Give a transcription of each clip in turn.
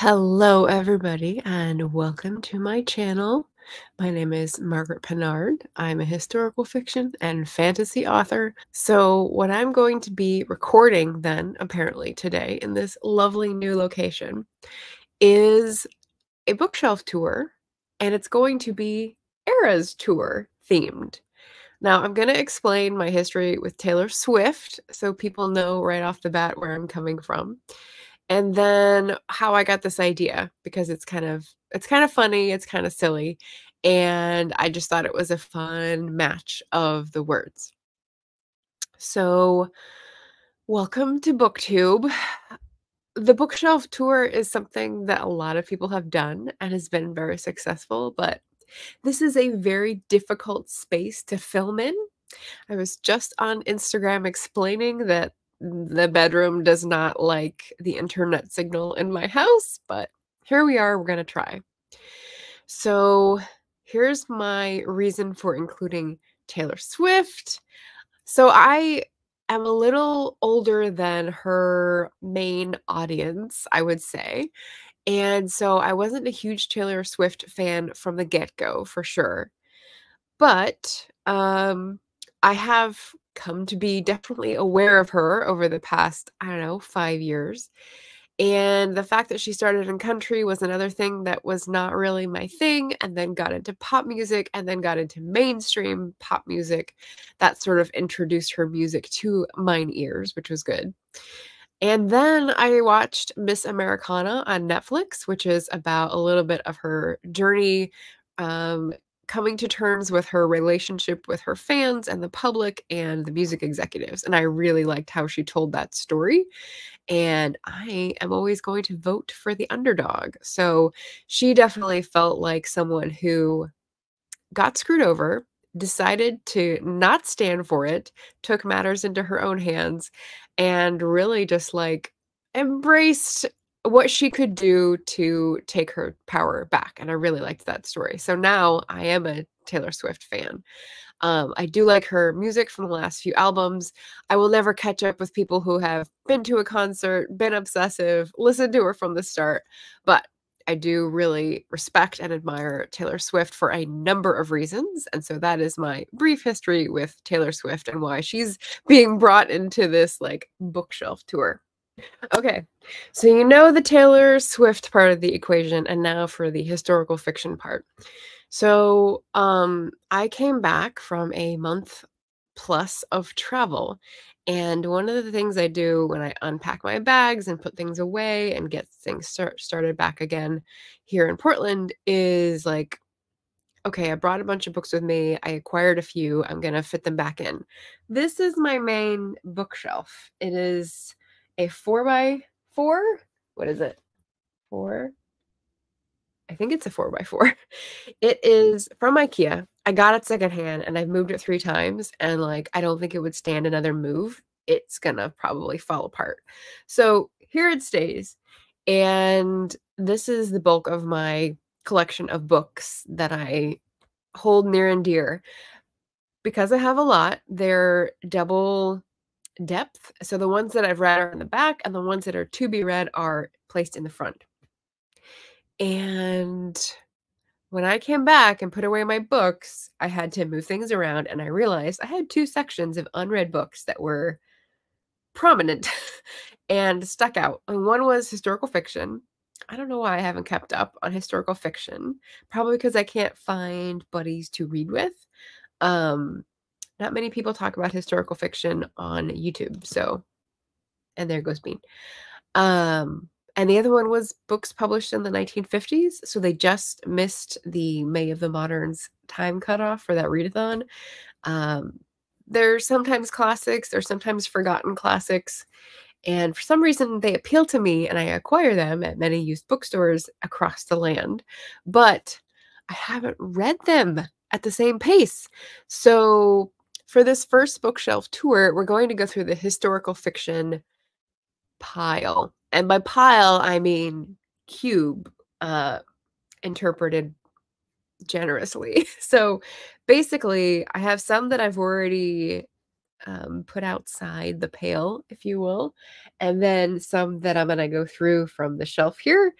Hello, everybody, and welcome to my channel. My name is Margaret Pennard. I'm a historical fiction and fantasy author. So, what I'm going to be recording then, apparently today, in this lovely new location, is a bookshelf tour, and it's going to be ERAS tour themed. Now, I'm going to explain my history with Taylor Swift so people know right off the bat where I'm coming from. And then how I got this idea because it's kind of funny, it's kind of silly, and I just thought it was a fun match of the words. So, welcome to Booktube. The bookshelf tour is something that a lot of people have done and has been very successful, but this is a very difficult space to film in. I was just on Instagram explaining that the bedroom does not like the internet signal in my house, but here we are, we're gonna try. So here's my reason for including Taylor Swift. So I am a little older than her main audience, I would say. And so I wasn't a huge Taylor Swift fan from the get-go, for sure. But, I have come to be definitely aware of her over the past, I don't know, 5 years, and the fact that she started in country was another thing that was not really my thing, and then got into pop music, and then got into mainstream pop music. That sort of introduced her music to mine ears, which was good. And then I watched Miss Americana on Netflix, which is about a little bit of her journey, um, coming to terms with her relationship with her fans and the public and the music executives. And I really liked how she told that story. And I am always going to vote for the underdog. So she definitely felt like someone who got screwed over, decided to not stand for it, took matters into her own hands, and really just like embraced what she could do to take her power back. And I really liked that story. So now I am a Taylor Swift fan. I do like her music from the last few albums. I will never catch up with people who have been to a concert, been obsessive, listened to her from the start, but I do really respect and admire Taylor Swift for a number of reasons. And so that is my brief history with Taylor Swift and why she's being brought into this like bookshelf tour. Okay, so you know the Taylor Swift part of the equation, and now for the historical fiction part. So, I came back from a month plus of travel, and one of the things I do when I unpack my bags and put things away and get things started back again here in Portland is like, okay, I brought a bunch of books with me. I acquired a few. I'm gonna fit them back in. This is my main bookshelf. It is a 4 by 4. What is it? 4? I think it's a 4 by 4. It is from IKEA. I got it secondhand and I've moved it 3 times and like I don't think it would stand another move. It's gonna probably fall apart. So here it stays. And this is the bulk of my collection of books that I hold near and dear. Because I have a lot, they're double depth. So the ones that I've read are in the back and the ones that are to be read are placed in the front. And when I came back and put away my books, I had to move things around and I realized I had 2 sections of unread books that were prominent and stuck out. And one was historical fiction. I don't know why I haven't kept up on historical fiction. Probably because I can't find buddies to read with. Um, Not many people talk about historical fiction on YouTube, so and there goes Bean. And the other one was books published in the 1950s, so they just missed the May of the Moderns time cutoff for that readathon. They're sometimes classics, they're sometimes forgotten classics, and for some reason they appeal to me and I acquire them at many used bookstores across the land, but I haven't read them at the same pace. So for this first bookshelf tour, we're going to go through the historical fiction pile. And by pile, I mean cube, interpreted generously. So basically, I have some that I've already put outside the pale, if you will, and then some that I'm going to go through from the shelf here,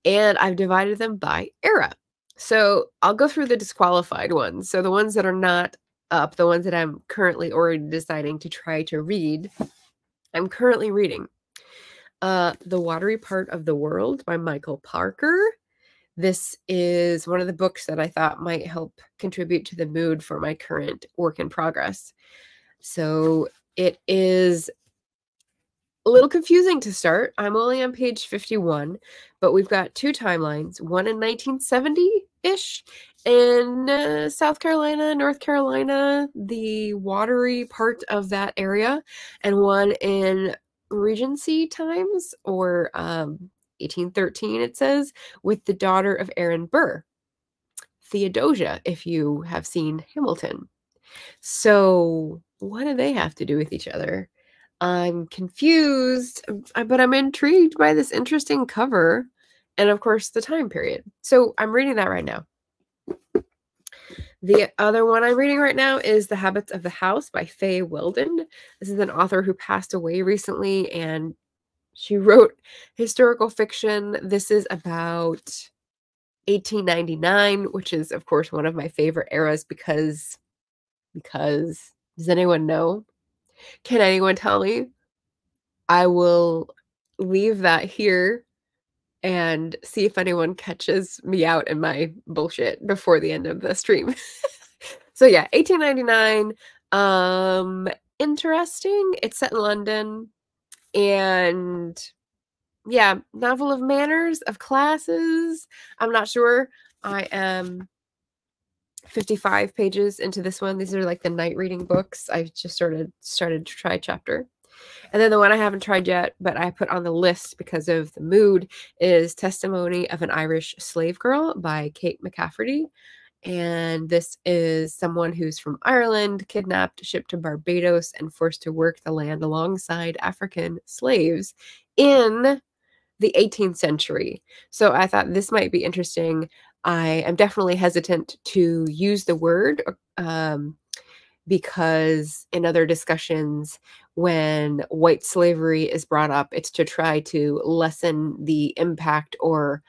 and I've divided them by era. So I'll go through the disqualified ones. So the ones that are not up, the ones that I'm currently already deciding to try to read, I'm currently reading The Watery Part of the World by Michael Parker. This is one of the books that I thought might help contribute to the mood for my current work in progress. So it is a little confusing to start. I'm only on page 51, but we've got two timelines, one in 1970-ish in South Carolina, North Carolina, the watery part of that area, and one in Regency times, or 1813, it says, with the daughter of Aaron Burr, Theodosia, if you have seen Hamilton. So what do they have to do with each other? I'm confused, but I'm intrigued by this interesting cover and, of course, the time period. So I'm reading that right now. The other one I'm reading right now is The Habits of the House by Faye Weldon. This is an author who passed away recently, and she wrote historical fiction. This is about 1899, which is, of course, one of my favorite eras because does anyone know? Can anyone tell me? I will leave that here and see if anyone catches me out in my bullshit before the end of the stream. So yeah, 1899. Interesting. It's set in London, and yeah, novel of manners, of classes. I'm not sure. I am 55 pages into this one. These are like the night reading books. I've just started to try chapter. And then the one I haven't tried yet, but I put on the list because of the mood, is Testimony of an Irish Slave Girl by Kate McCafferty. And this is someone who's from Ireland, kidnapped, shipped to Barbados, and forced to work the land alongside African slaves in the 18th century. So I thought this might be interesting. I am definitely hesitant to use the word because in other discussions, when white slavery is brought up, it's to try to lessen the impact or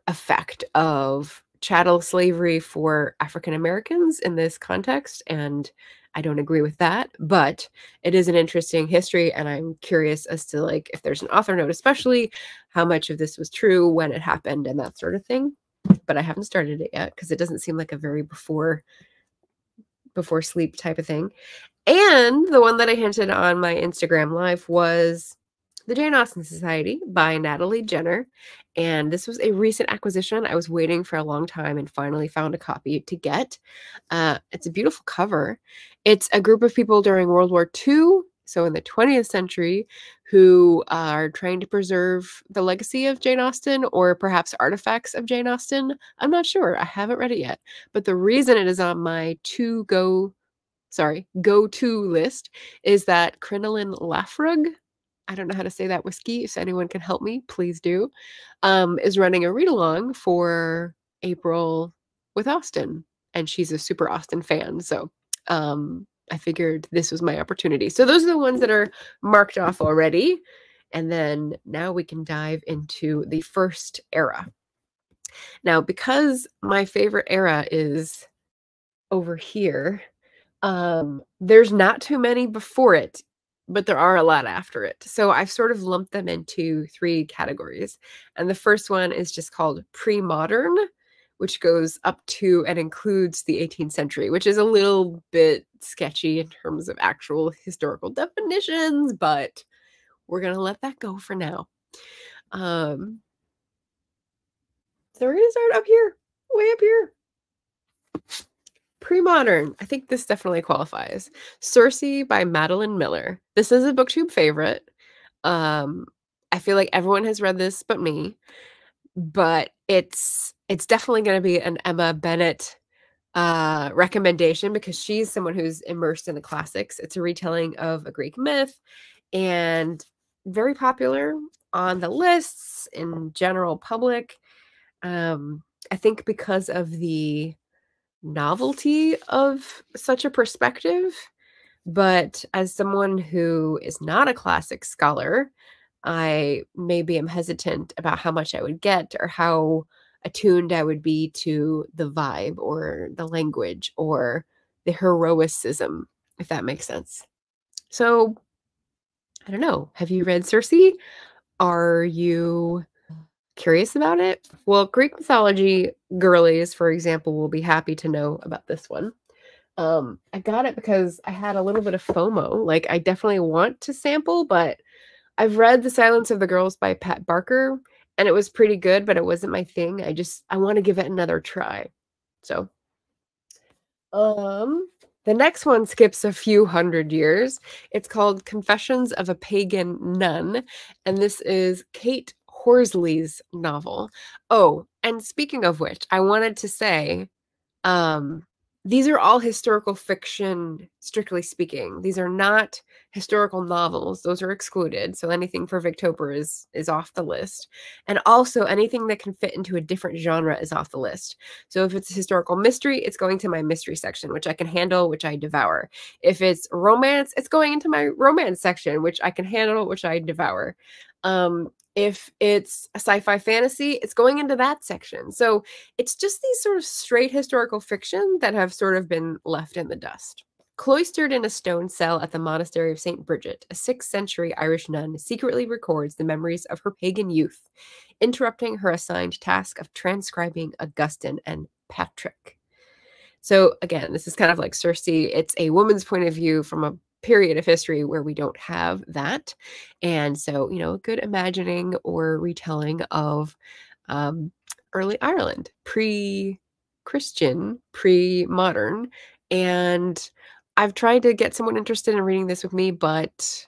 effect of chattel slavery for African Americans in this context. And I don't agree with that, but it is an interesting history, and I'm curious as to, like, if there's an author note, especially how much of this was true, when it happened, and that sort of thing. But I haven't started it yet because it doesn't seem like a very before sleep type of thing. And the one that I hinted on my Instagram live was The Jane Austen Society by Natalie Jenner. And this was a recent acquisition. I was waiting for a long time and finally found a copy to get. It's a beautiful cover. It's a group of people during World War II, so in the 20th century, who are trying to preserve the legacy of Jane Austen, or perhaps artifacts of Jane Austen. I'm not sure. I haven't read it yet. But the reason it is on my go-to list is that Crinoline Lafrug, I don't know how to say that whiskey. If anyone can help me, please do, is running a read-along for April with Austen. And she's a super Austen fan. So I figured this was my opportunity. So those are the ones that are marked off already. And then now we can dive into the first era. Now, because my favorite era is over here, there's not too many before it, but there are a lot after it. So I've sort of lumped them into three categories. And the first one is just called pre-modern, which goes up to and includes the 18th century, which is a little bit sketchy in terms of actual historical definitions, but we're going to let that go for now. So we're going to start up here, way up here. Pre-modern. I think this definitely qualifies. Circe by Madeline Miller. This is a Booktube favorite. I feel like everyone has read this but me, but it's definitely going to be an Emma Bennett recommendation because she's someone who's immersed in the classics. It's a retelling of a Greek myth and very popular on the lists in general public. I think because of the novelty of such a perspective, But as someone who is not a classic scholar, I maybe am hesitant about how much I would get or how attuned I would be to the vibe or the language or the heroicism, if that makes sense. So, I don't know. Have you read Circe? Are you curious about it? Well, Greek mythology girlies, for example, will be happy to know about this one. I got it because I had a little bit of FOMO. Like, I definitely want to sample, but I've read The Silence of the Girls by Pat Barker, and it was pretty good, but it wasn't my thing. I want to give it another try. So, the next one skips a few hundred years. It's called Confessions of a Pagan Nun, and this is Kate Horsley's novel. Oh, and speaking of which, I wanted to say, um, these are all historical fiction, strictly speaking. These are not historical novels. Those are excluded. So anything for Victober is off the list. And also anything that can fit into a different genre is off the list. So if it's a historical mystery, it's going to my mystery section, which I can handle, which I devour. If it's romance, it's going into my romance section, which I can handle, which I devour. If it's a sci-fi fantasy, it's going into that section. So it's just these sort of straight historical fiction that have sort of been left in the dust. Cloistered in a stone cell at the monastery of St. Bridget, a 6th century Irish nun secretly records the memories of her pagan youth, interrupting her assigned task of transcribing Augustine and Patrick. So again, this is kind of like Circe. It's a woman's point of view from a period of history where we don't have that. And so, a good imagining or retelling of early Ireland, pre-Christian, pre-modern. And I've tried to get someone interested in reading this with me, but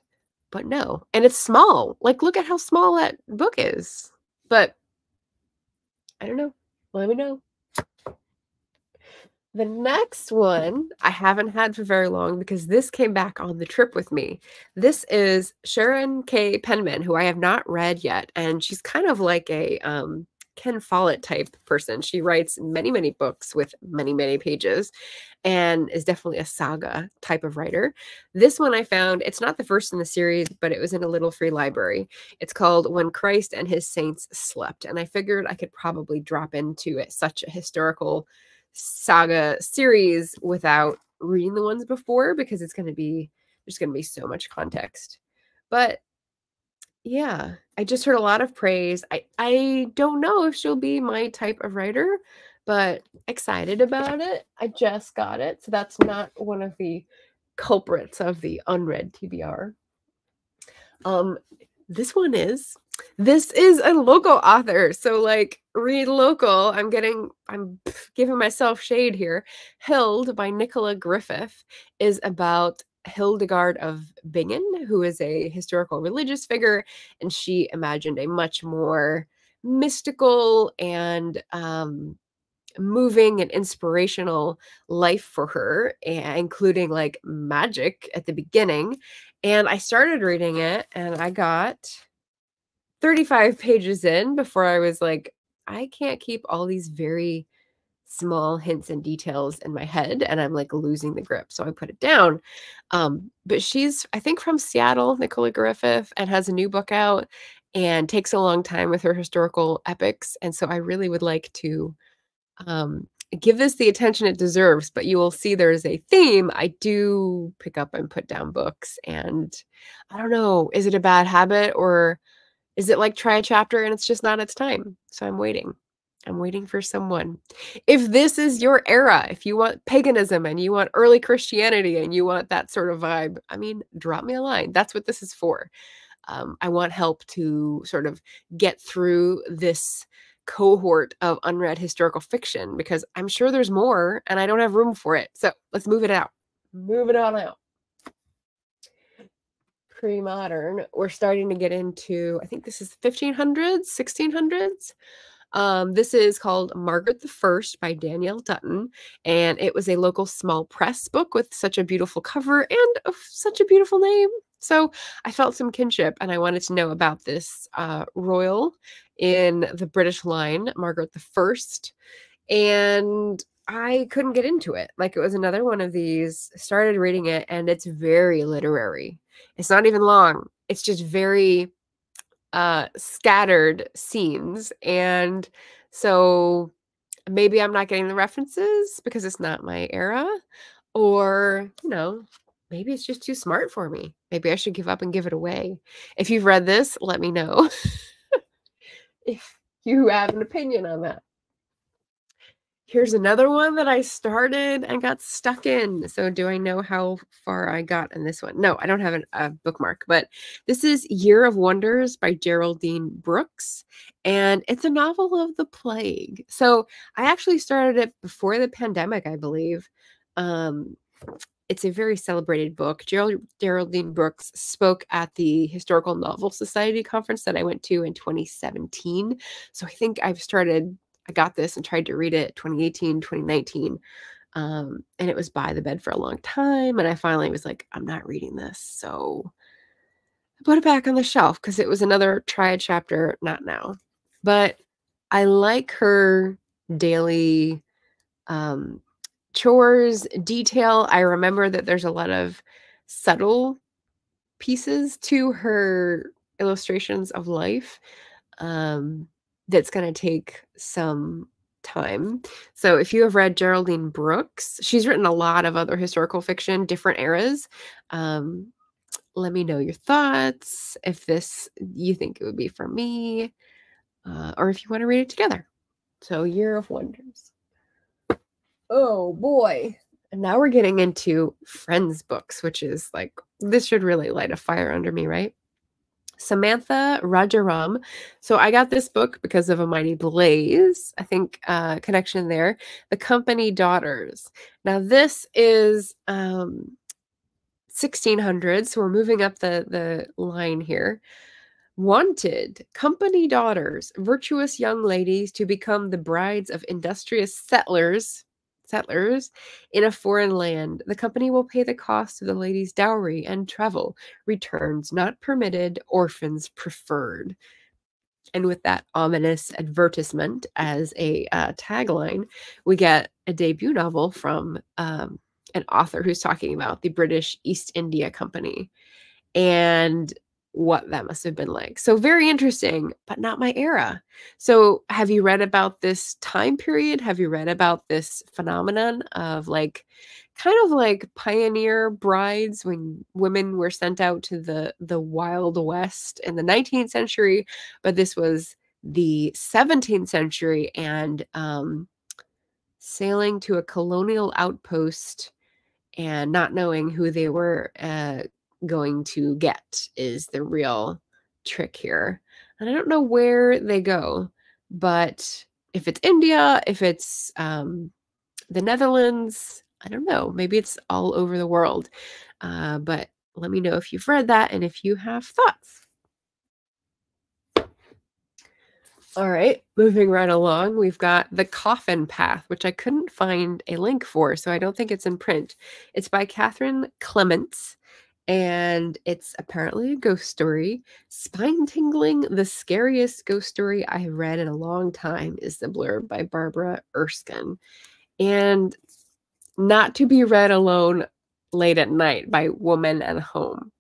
no. And it's small. Like, look at how small that book is. But I don't know. Let me know. The next one I haven't had for very long because this came back on the trip with me. This is Sharon K. Penman, who I have not read yet, and she's kind of like a Ken Follett type person. She writes many, many books with many, many pages and is definitely a saga type of writer. This one I found, it's not the first in the series, but it was in a little free library. It's called When Christ and His Saints Slept, and I figured I could probably drop into it, such a historical saga series without reading the ones before because there's going to be so much context. But yeah, I just heard a lot of praise. I don't know if she'll be my type of writer, but excited about it. I just got it, so that's not one of the culprits of the unread TBR. This is a local author, so like read local. I'm giving myself shade here. Hild by Nicola Griffith is about Hildegard of Bingen, who is a historical religious figure, and she imagined a much more mystical and moving and inspirational life for her, including like magic at the beginning. And I started reading it and I got 35 pages in before I was like, I can't keep all these very small hints and details in my head, and I'm like losing the grip. So I put it down. But she's, I think, from Seattle, Nicola Griffith, and has a new book out and takes a long time with her historical epics. And so I really would like to give this the attention it deserves, but you will see there is a theme. I do pick up and put down books, and I don't know, is it a bad habit or is it like try a chapter and it's just not its time? So I'm waiting. I'm waiting for someone. If this is your era, if you want paganism and you want early Christianity and you want that sort of vibe, I mean, drop me a line. That's what this is for. I want help to sort of get through this cohort of unread historical fiction because I'm sure there's more and I don't have room for it. So let's move it out. Move it on out. Pre-modern, we're starting to get into, I think this is 1500s, 1600s. This is called Margaret the First by Danielle Dutton, and it was a local small press book with such a beautiful cover and such a beautiful name. So I felt some kinship, and I wanted to know about this royal in the British line, Margaret the First. And I couldn't get into it. Like, it was another one of these, started reading it, and it's very literary. It's not even long. It's just very scattered scenes. And so maybe I'm not getting the references because it's not my era, or, maybe it's just too smart for me. Maybe I should give up and give it away. If you've read this, let me know if you have an opinion on that. Here's another one that I started and got stuck in. So do I know how far I got in this one? No, I don't have a bookmark, but this is Year of Wonders by Geraldine Brooks, and it's a novel of the plague. So I actually started it before the pandemic, I believe. It's a very celebrated book. Geraldine Brooks spoke at the Historical Novel Society conference that I went to in 2017. So I think I got this and tried to read it 2018, 2019. And it was by the bed for a long time. And I finally was like, I'm not reading this. So I put it back on the shelf because it was another try a chapter, not now. But I like her daily chores detail. I remember that there's a lot of subtle pieces to her illustrations of life that's going to take some time. So if you have read Geraldine Brooks, she's written a lot of other historical fiction, different eras. Let me know your thoughts, if you think it would be for me, or if you want to read it together. So Year of Wonders. Oh boy. And now we're getting into friends books, which is like, this should really light a fire under me, right? Samantha Rajaram. So I got this book because of A Mighty Blaze. I think connection there. The Company Daughters. Now this is 1600s. So we're moving up the line here. Wanted company daughters, virtuous young ladies to become the brides of industrious settlers in a foreign land. The company will pay the cost of the lady's dowry and travel, returns not permitted, orphans preferred. And with that ominous advertisement as a tagline, we get a debut novel from an author who's talking about the British East India Company and what that must have been like. So very interesting, but not my era. So have you read about this time period? Have you read about this phenomenon of kind of like pioneer brides when women were sent out to the Wild West in the 19th century, but this was the 17th century, and sailing to a colonial outpost and not knowing who they were going to get is the real trick here. And I don't know where they go, but if it's India, if it's the Netherlands, I don't know. Maybe it's all over the world. But let me know if you've read that and if you have thoughts. All right, moving right along, we've got The Coffin Path, which I couldn't find a link for, so I don't think it's in print. It's by Catherine Clements, and it's apparently a ghost story. Spine-tingling, the scariest ghost story I have read in a long time is the blurb by Barbara Erskine. And not to be read alone late at night by Woman at Home.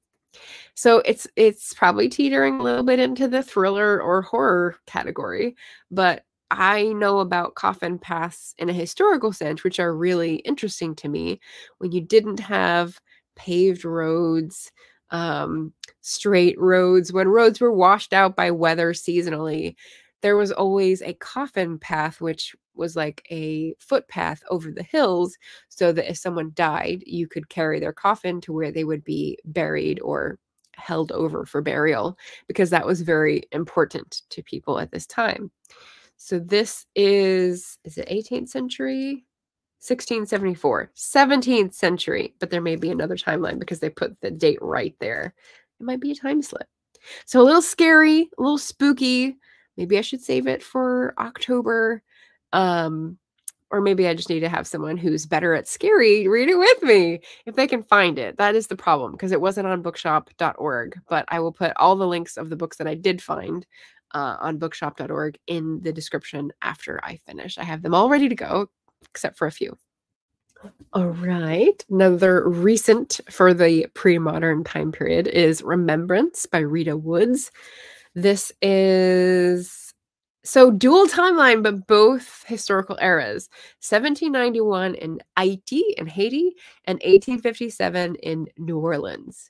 So it's probably teetering a little bit into the thriller or horror category, but I know about coffin paths in a historical sense, which are really interesting to me. When you didn't have paved roads, straight roads, when roads were washed out by weather seasonally, there was always a coffin path, which was like a footpath over the hills, so that if someone died, you could carry their coffin to where they would be buried or held over for burial, because that was very important to people at this time. So this is it 18th century? 1674, 17th century, but there may be another timeline because they put the date right there. It might be a time slip. So a little scary, a little spooky. Maybe I should save it for October. Or maybe I just need to have someone who's better at scary read it with me if they can find it. That is the problem, because it wasn't on bookshop.org, but I will put all the links of the books that I did find on bookshop.org in the description after I finish. I have them all ready to go. except for a few. All right. Another recent for the pre-modern time period is Remembrance by Rita Woods. This is dual timeline, but both historical eras. 1791 in Haiti, and 1857 in New Orleans.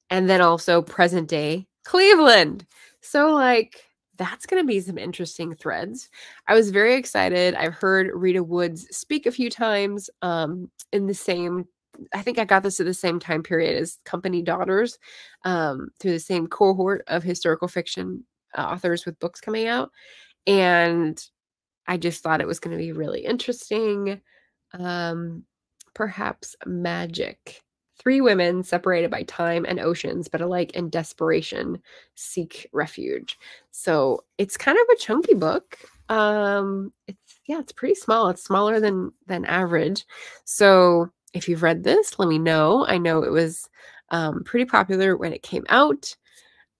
And then also present day Cleveland. So like that's going to be some interesting threads. I was very excited. I've heard Rita Woods speak a few times in the same, I think I got this at the same time period as Company Daughters, through the same cohort of historical fiction authors with books coming out. And I just thought it was going to be really interesting. Perhaps magic. 3 women separated by time and oceans, but alike in desperation, seek refuge. So it's kind of a chunky book. It's pretty small. It's smaller than average. So if you've read this, let me know. I know it was pretty popular when it came out.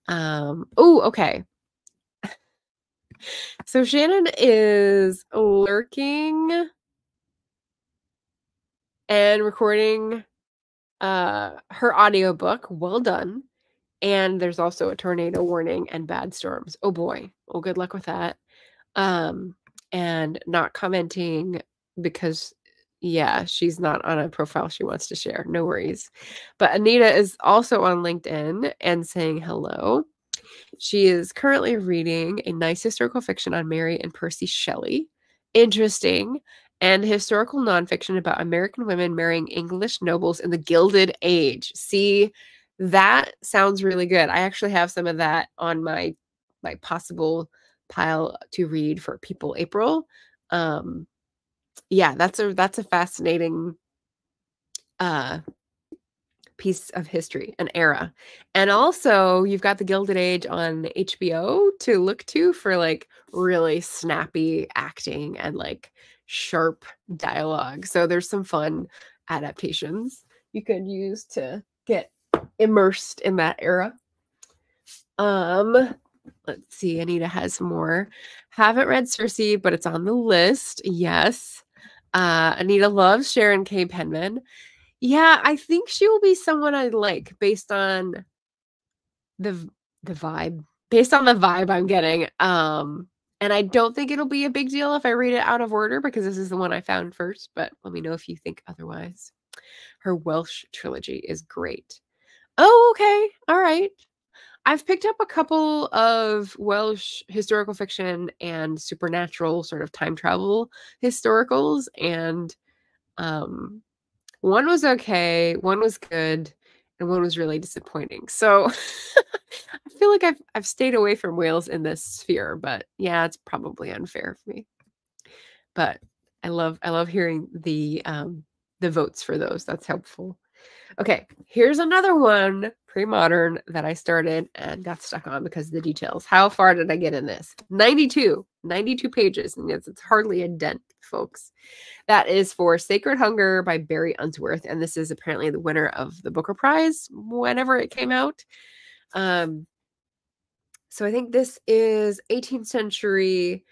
Oh, okay. So Shannon is lurking and recording her audiobook. Well done. And there's also a tornado warning and bad storms. Oh boy. Oh, good luck with that. And not commenting because yeah, she's not on a profile she wants to share. No worries. But Anita is also on LinkedIn and saying hello. She is currently reading a nice historical fiction on Mary and Percy Shelley. Interesting. And historical nonfiction about American women marrying English nobles in the Gilded Age. See, that sounds really good. I actually have some of that on my possible pile to read for People April. Yeah, that's a fascinating piece of history, an era. And also you've got the Gilded Age on HBO to look to for like really snappy acting and like sharp dialogue. So there's some fun adaptations you could use to get immersed in that era. Let's see, Anita has more. Haven't read Circe, but it's on the list. Yes. Anita loves Sharon K. Penman. Yeah, I think she will be someone I like based on the vibe. Based on the vibe I'm getting. And I don't think it'll be a big deal if I read it out of order because this is the one I found first, but let me know if you think otherwise. Her Welsh trilogy is great. Oh, okay. All right. I've picked up a couple of Welsh historical fiction and supernatural sort of time travel historicals, and one was okay, one was good, and one was really disappointing. So I feel like I've stayed away from Wales in this sphere, but yeah, it's probably unfair for me. But I love hearing the votes for those. That's helpful. Okay, here's another one, pre-modern, that I started and got stuck on because of the details. How far did I get in this? 92 pages, and it's hardly a dent, folks. That is for Sacred Hunger by Barry Unsworth, and this is apparently the winner of the Booker Prize whenever it came out. So I think this is 18th century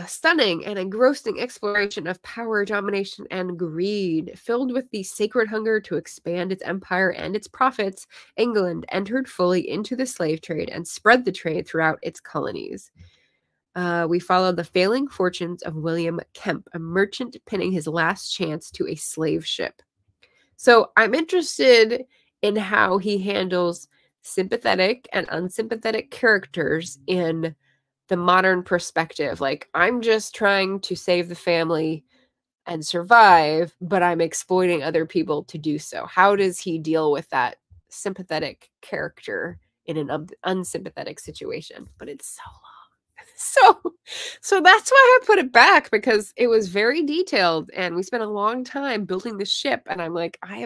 stunning and engrossing exploration of power, domination, and greed. Filled with the sacred hunger to expand its empire and its profits, England entered fully into the slave trade and spread the trade throughout its colonies. We follow the failing fortunes of William Kemp, a merchant pinning his last chance to a slave ship. So I'm interested in how he handles sympathetic and unsympathetic characters in the modern perspective. Like, I'm just trying to save the family and survive, but I'm exploiting other people to do so. How does he deal with that sympathetic character in an unsympathetic situation? But it's so long. So that's why I put it back, because it was very detailed and we spent a long time building the ship. And I'm like, I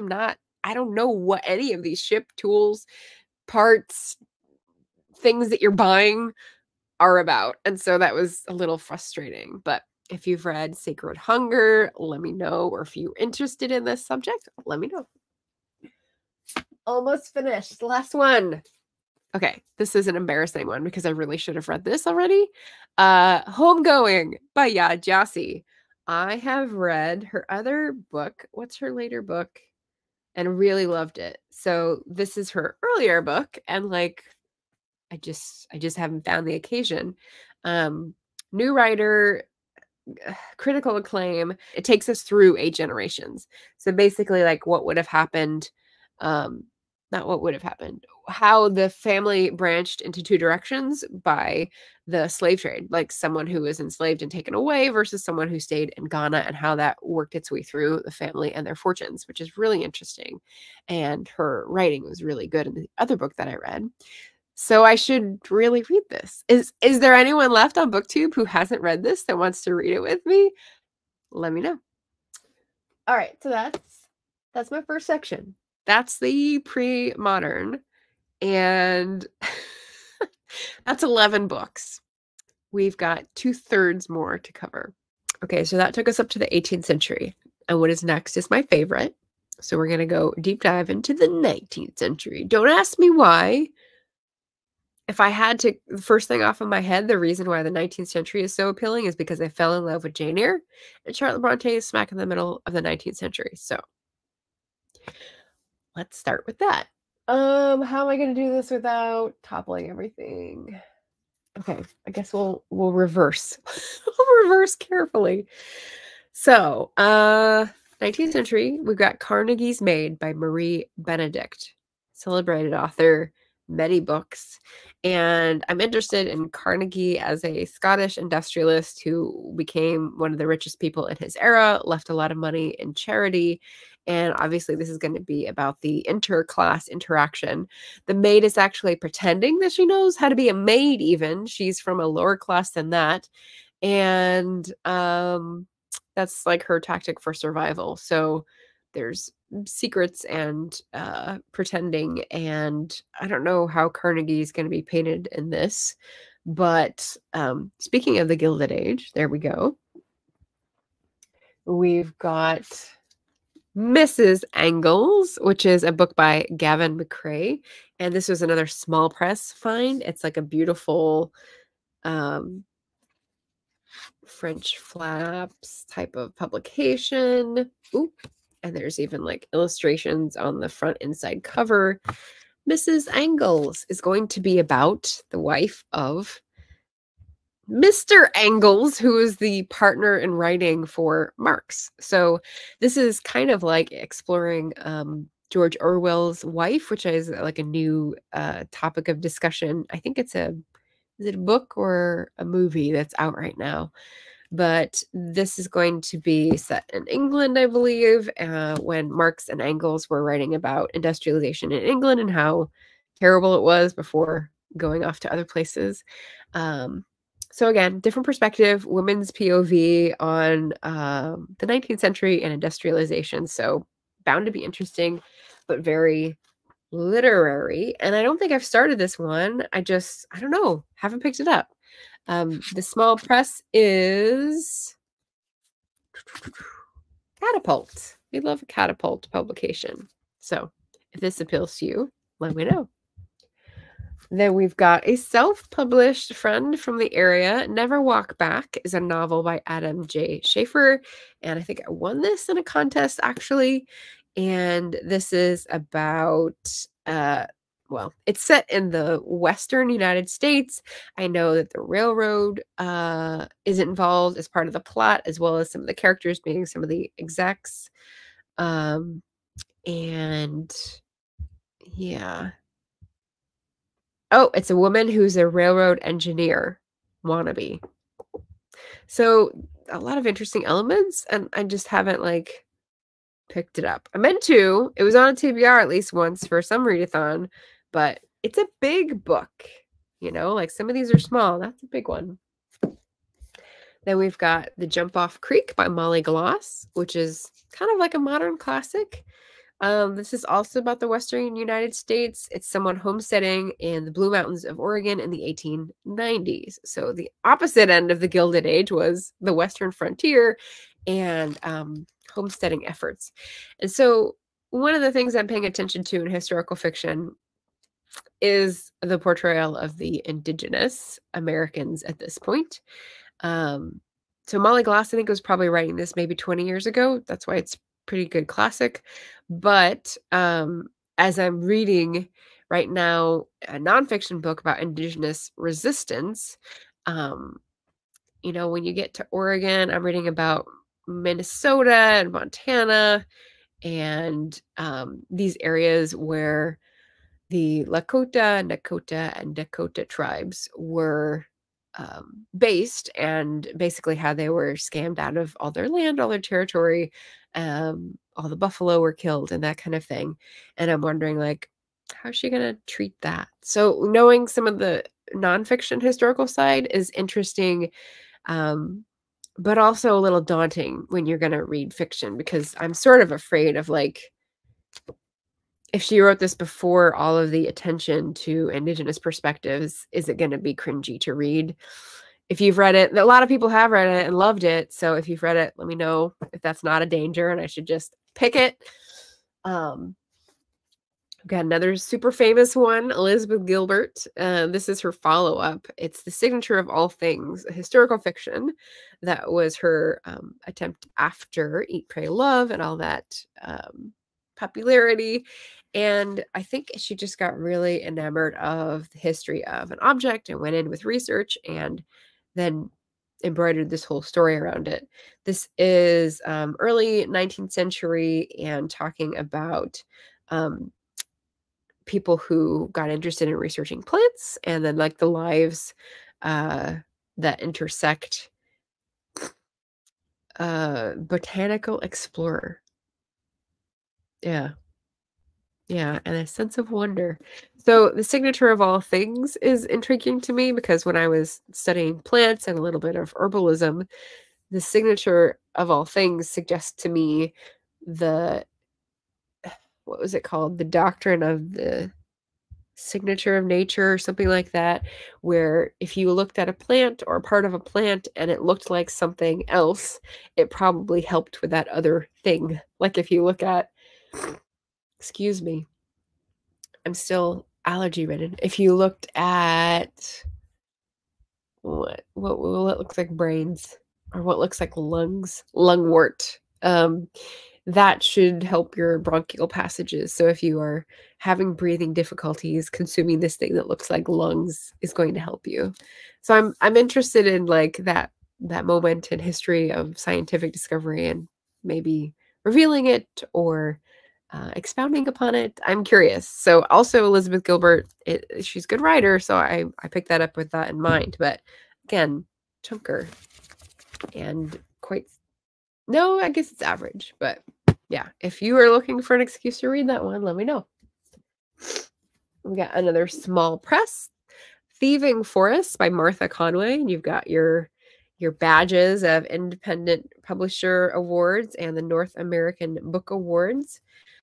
don't know what any of these ship tools, parts, things that you're buying are about. And so that was a little frustrating. But if you've read Sacred Hunger, let me know. Or if you're interested in this subject, let me know. Almost finished. Last one. Okay, this is an embarrassing one because I really should have read this already. Homegoing by Yad Gyasi. I have read her other book. What's her later book? And really loved it. So this is her earlier book, and like I just haven't found the occasion. New writer, critical acclaim. It takes us through 8 generations. So basically, like what would have happened, not what would have happened, how the family branched into 2 directions by the slave trade, like someone who was enslaved and taken away versus someone who stayed in Ghana, and how that worked its way through the family and their fortunes, which is really interesting. And her writing was really good in the other book that I read. So I should really read this. Is there anyone left on Booktube who hasn't read this that wants to read it with me? Let me know. All right, so that's my first section. That's the pre-modern, and that's 11 books. We've got 2/3 more to cover. Okay, so that took us up to the 18th century. And what is next is my favorite. So we're going to go deep dive into the 19th century. Don't ask me why. If I had to, the first thing off of my head, the reason why the 19th century is so appealing is because I fell in love with Jane Eyre, and Charlotte Bronte is smack in the middle of the 19th century. So let's start with that. How am I going to do this without toppling everything? Okay, I guess we'll reverse. We'll reverse carefully. So, 19th century, we've got Carnegie's Maid by Marie Benedict, celebrated author, many books. And I'm interested in Carnegie as a Scottish industrialist who became one of the richest people in his era, left a lot of money in charity. And obviously, this is going to be about the interclass interaction. The maid is actually pretending that she knows how to be a maid, even. She's from a lower class than that. And that's like her tactic for survival. So there's secrets and pretending, and I don't know how Carnegie is going to be painted in this, but speaking of the Gilded Age, there we go. We've got Mrs. Angles, which is a book by Gavin McCrae, and this was another small press find. It's like a beautiful French flaps type of publication. Ooh, and there's even like illustrations on the front inside cover. Mrs. Angles is going to be about the wife of Mr. Angles, who is the partner in writing for Marx. So this is kind of like exploring George Orwell's wife, which is like a new topic of discussion. I think is it a book or a movie that's out right now? But this is going to be set in England, I believe, when Marx and Engels were writing about industrialization in England and how terrible it was before going off to other places. So again, different perspective, women's POV on the 19th century and industrialization. So bound to be interesting, but very literary. And I don't think I've started this one. I don't know, haven't picked it up. The small press is Catapult. We love a Catapult publication. So if this appeals to you, let me know. Then we've got a self-published friend from the area. Never Walk Back is a novel by Adam J. Schaefer. And I think I won this in a contest, actually. And this is about, well, it's set in the Western United States. I know that the railroad is involved as part of the plot, as well as some of the characters being some of the execs. And yeah. Oh, it's a woman who's a railroad engineer wannabe. So a lot of interesting elements, and I just haven't like picked it up. I meant to. It was on a TBR at least once for some readathon, but it's a big book. You know, like some of these are small. That's a big one. Then we've got The Jump Off Creek by Molly Gloss, which is kind of like a modern classic. This is also about the Western United States. It's someone homesteading in the Blue Mountains of Oregon in the 1890s. So the opposite end of the Gilded Age was the Western frontier and homesteading efforts. And so one of the things I'm paying attention to in historical fiction is the portrayal of the indigenous Americans at this point. So Molly Glass, I think, was probably writing this maybe 20 years ago. That's why it's pretty good classic. But as I'm reading right now a nonfiction book about Indigenous resistance, um, when you get to Oregon, I'm reading about Minnesota and Montana and these areas where the Lakota, Nakota, and Dakota tribes were based, and basically how they were scammed out of all their land, all their territory, all the buffalo were killed, and that kind of thing. And I'm wondering, like, how's she going to treat that? So knowing some of the nonfiction historical side is interesting, but also a little daunting when you're going to read fiction, because I'm sort of afraid of, like, if she wrote this before all of the attention to Indigenous perspectives, is it going to be cringy to read? If you've read it, a lot of people have read it and loved it. So if you've read it, let me know if that's not a danger and I should just pick it. I've got another super famous one, Elizabeth Gilbert. This is her follow-up. It's The Signature of All Things, a historical fiction that was her attempt after Eat, Pray, Love and all that popularity. And I think she just got really enamored of the history of an object and went in with research and then embroidered this whole story around it. This is early 19th century and talking about people who got interested in researching plants and then, like, the lives that intersect. Botanical explorer. Yeah. Yeah, and a sense of wonder. So the signature of all things is intriguing to me because when I was studying plants and a little bit of herbalism, the signature of all things suggests to me the, what was it called? The doctrine of the signature of nature or something like that, where if you looked at a plant or part of a plant and it looked like something else, it probably helped with that other thing. Like if you look at, excuse me, I'm still allergy ridden. If you looked at what looks like brains or what looks like lungs, lungwort, that should help your bronchial passages. So if you are having breathing difficulties, consuming this thing that looks like lungs is going to help you. So I'm interested in, like, that moment in history of scientific discovery and maybe revealing it or expounding upon it. I'm curious. So also Elizabeth Gilbert, she's a good writer, so I picked that up with that in mind. But again, chunker and quite, no, I guess it's average. But yeah, if you are looking for an excuse to read that one, let me know. We got another small press, Thieving Forests by Martha Conway, and you've got your badges of Independent Publisher Awards and the North American Book Awards.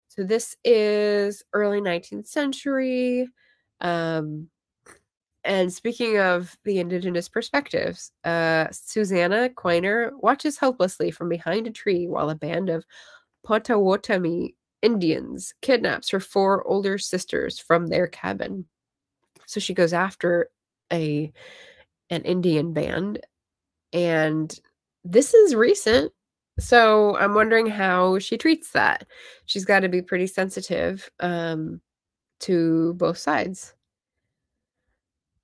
So this is early 19th century. And speaking of the Indigenous perspectives, Susanna Quiner watches helplessly from behind a tree while a band of Potawatomi Indians kidnaps her 4 older sisters from their cabin. So she goes after an Indian band, and this is recent. So I'm wondering how she treats that. She's got to be pretty sensitive to both sides.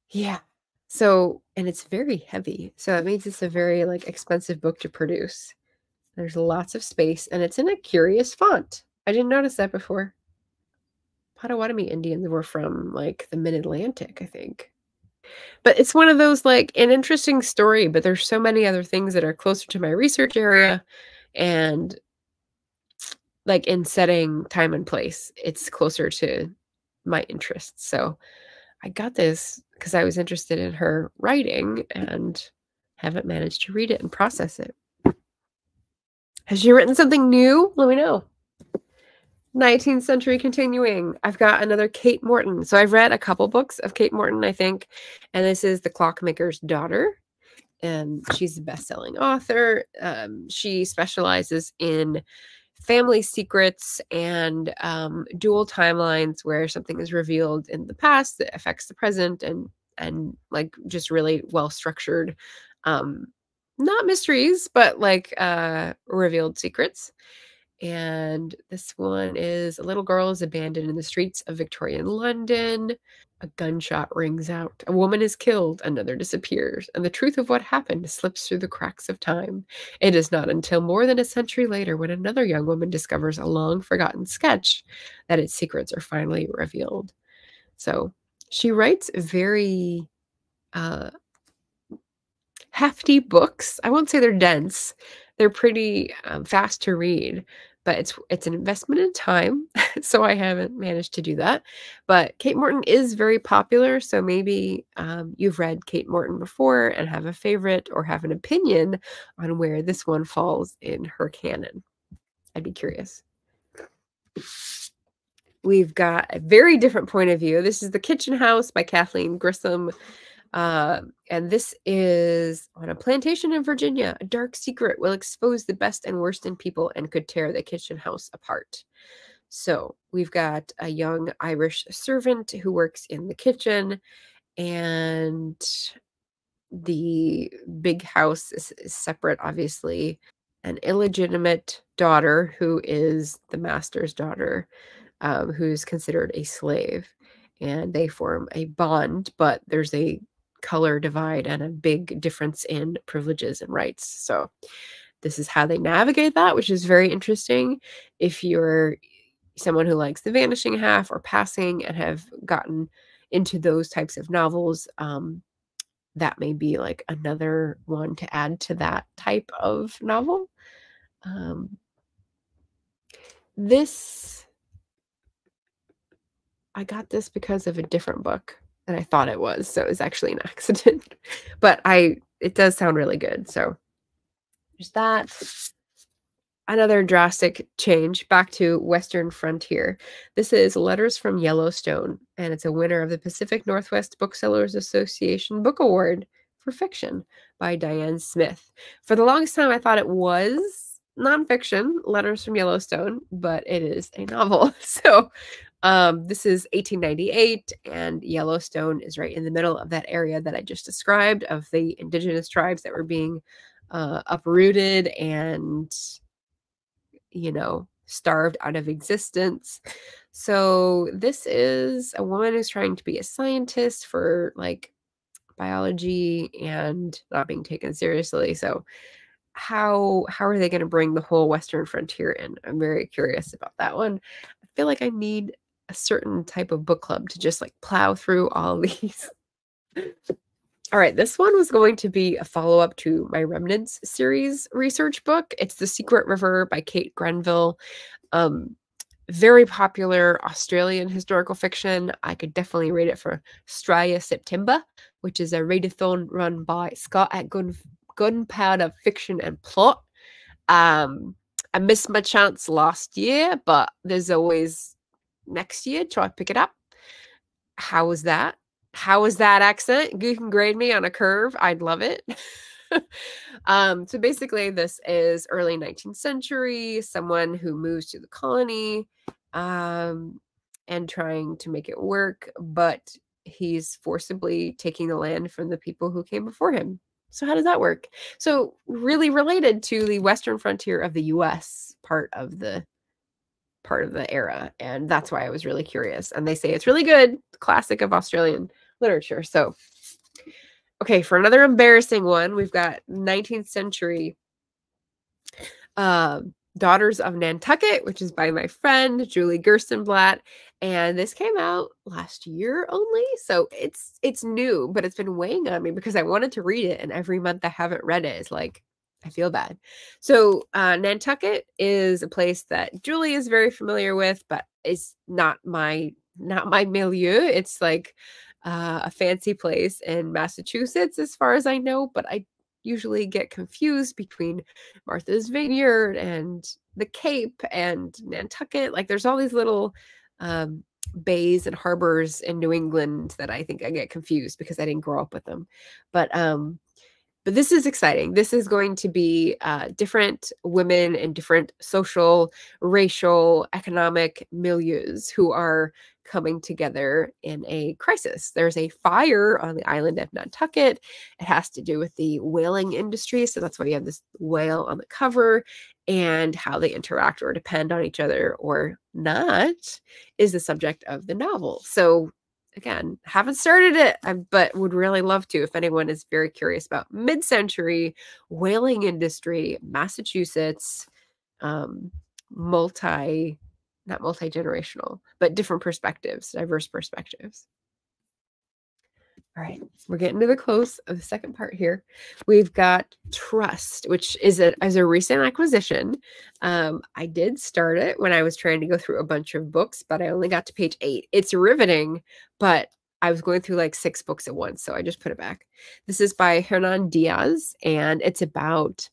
Yeah. So, and it's very heavy. So it means it's a very, like, expensive book to produce. There's lots of space and it's in a curious font. I didn't notice that before. Potawatomi Indians were from, like, the mid-Atlantic, I think. But it's one of those, like, an interesting story, but there's so many other things that are closer to my research area and, like, in setting, time, and place, it's closer to my interests. So I got this because I was interested in her writing and haven't managed to read it and process it. Has she written something new? Let me know. 19th century continuing. I've got another Kate Morton. So I've read a couple books of Kate Morton, I think, and this is The Clockmaker's Daughter. And she's a best-selling author. She specializes in family secrets and dual timelines where something is revealed in the past that affects the present, and like just really well structured not mysteries, but like revealed secrets. And this one is a little girl is abandoned in the streets of Victorian London. A gunshot rings out. A woman is killed, another disappears, and the truth of what happened slips through the cracks of time. It is not until more than a century later, when another young woman discovers a long forgotten sketch, that its secrets are finally revealed. So she writes very uh, hefty books. I won't say they're dense. They're pretty fast to read, but it's an investment in time, so I haven't managed to do that. But Kate Morton is very popular, so maybe you've read Kate Morton before and have a favorite or have an opinion on where this one falls in her canon. I'd be curious. We've got a very different point of view. This is The Kitchen House by Kathleen Grissom. And this is on a plantation in Virginia. A dark secret will expose the best and worst in people and could tear the kitchen house apart. So we've got a young Irish servant who works in the kitchen, and the big house is separate, obviously. An illegitimate daughter who is the master's daughter, who's considered a slave, and they form a bond, but there's a color divide and a big difference in privileges and rights. So this is how they navigate that, which is very interesting. If you're someone who likes The Vanishing Half or Passing and have gotten into those types of novels, that may be like another one to add to that type of novel. This I got this because of a different book than I thought it was, so it was actually an accident. But it does sound really good, so there's that. Another drastic change back to Western Frontier. This is Letters from Yellowstone, and it's a winner of the Pacific Northwest Booksellers Association Book Award for fiction by Diane Smith. For the longest time, I thought it was nonfiction, Letters from Yellowstone, but it is a novel. So this is 1898, and Yellowstone is right in the middle of that area that I just described of the indigenous tribes that were being uprooted and, starved out of existence. So this is a woman who's trying to be a scientist for like biology and not being taken seriously. So how are they going to bring the whole Western frontier in? I'm very curious about that one. I feel like I need a certain type of book club to just like plow through all these. All right, this one was going to be a follow-up to my Remnants series research book. It's The Secret River by Kate Grenville. Very popular Australian historical fiction. I could definitely read it for Straya September, which is a readathon run by Scott at Gunpowder Fiction and Plot. I missed my chance last year, but there's always next year. Try to pick it up. How was that? How was that accent? You can grade me on a curve. I'd love it. So basically, this is early 19th century, someone who moves to the colony and trying to make it work, but he's forcibly taking the land from the people who came before him. So how does that work? So really related to the Western frontier of the US part of the era, and that's why I was really curious. And they say it's really good, classic of Australian literature. So okay, for another embarrassing one, we've got 19th century Daughters of Nantucket, which is by my friend Julie Gerstenblatt, and this came out last year only, so it's new, but it's been weighing on me because I wanted to read it, and every month I haven't read it. It's like I feel bad. So Nantucket is a place that Julie is very familiar with, but it's not my milieu. It's like a fancy place in Massachusetts, as far as I know, but I usually get confused between Martha's Vineyard and the Cape and Nantucket. Like there's all these little bays and harbors in New England that I think I get confused because I didn't grow up with them. But But this is exciting. This is going to be different women in different social, racial, economic milieus who are coming together in a crisis. There's a fire on the island of Nantucket. It has to do with the whaling industry. So that's why you have this whale on the cover, and how they interact or depend on each other or not is the subject of the novel. So again, haven't started it, but would really love to if anyone is very curious about mid-century whaling industry, Massachusetts, not multi-generational, but different perspectives, diverse perspectives. All right, we're getting to the close of the second part here. We've got Trust, which is a recent acquisition. I did start it when I was trying to go through a bunch of books, but I only got to page 8. It's riveting, but I was going through like 6 books at once, so I just put it back. This is by Hernan Diaz, and it's about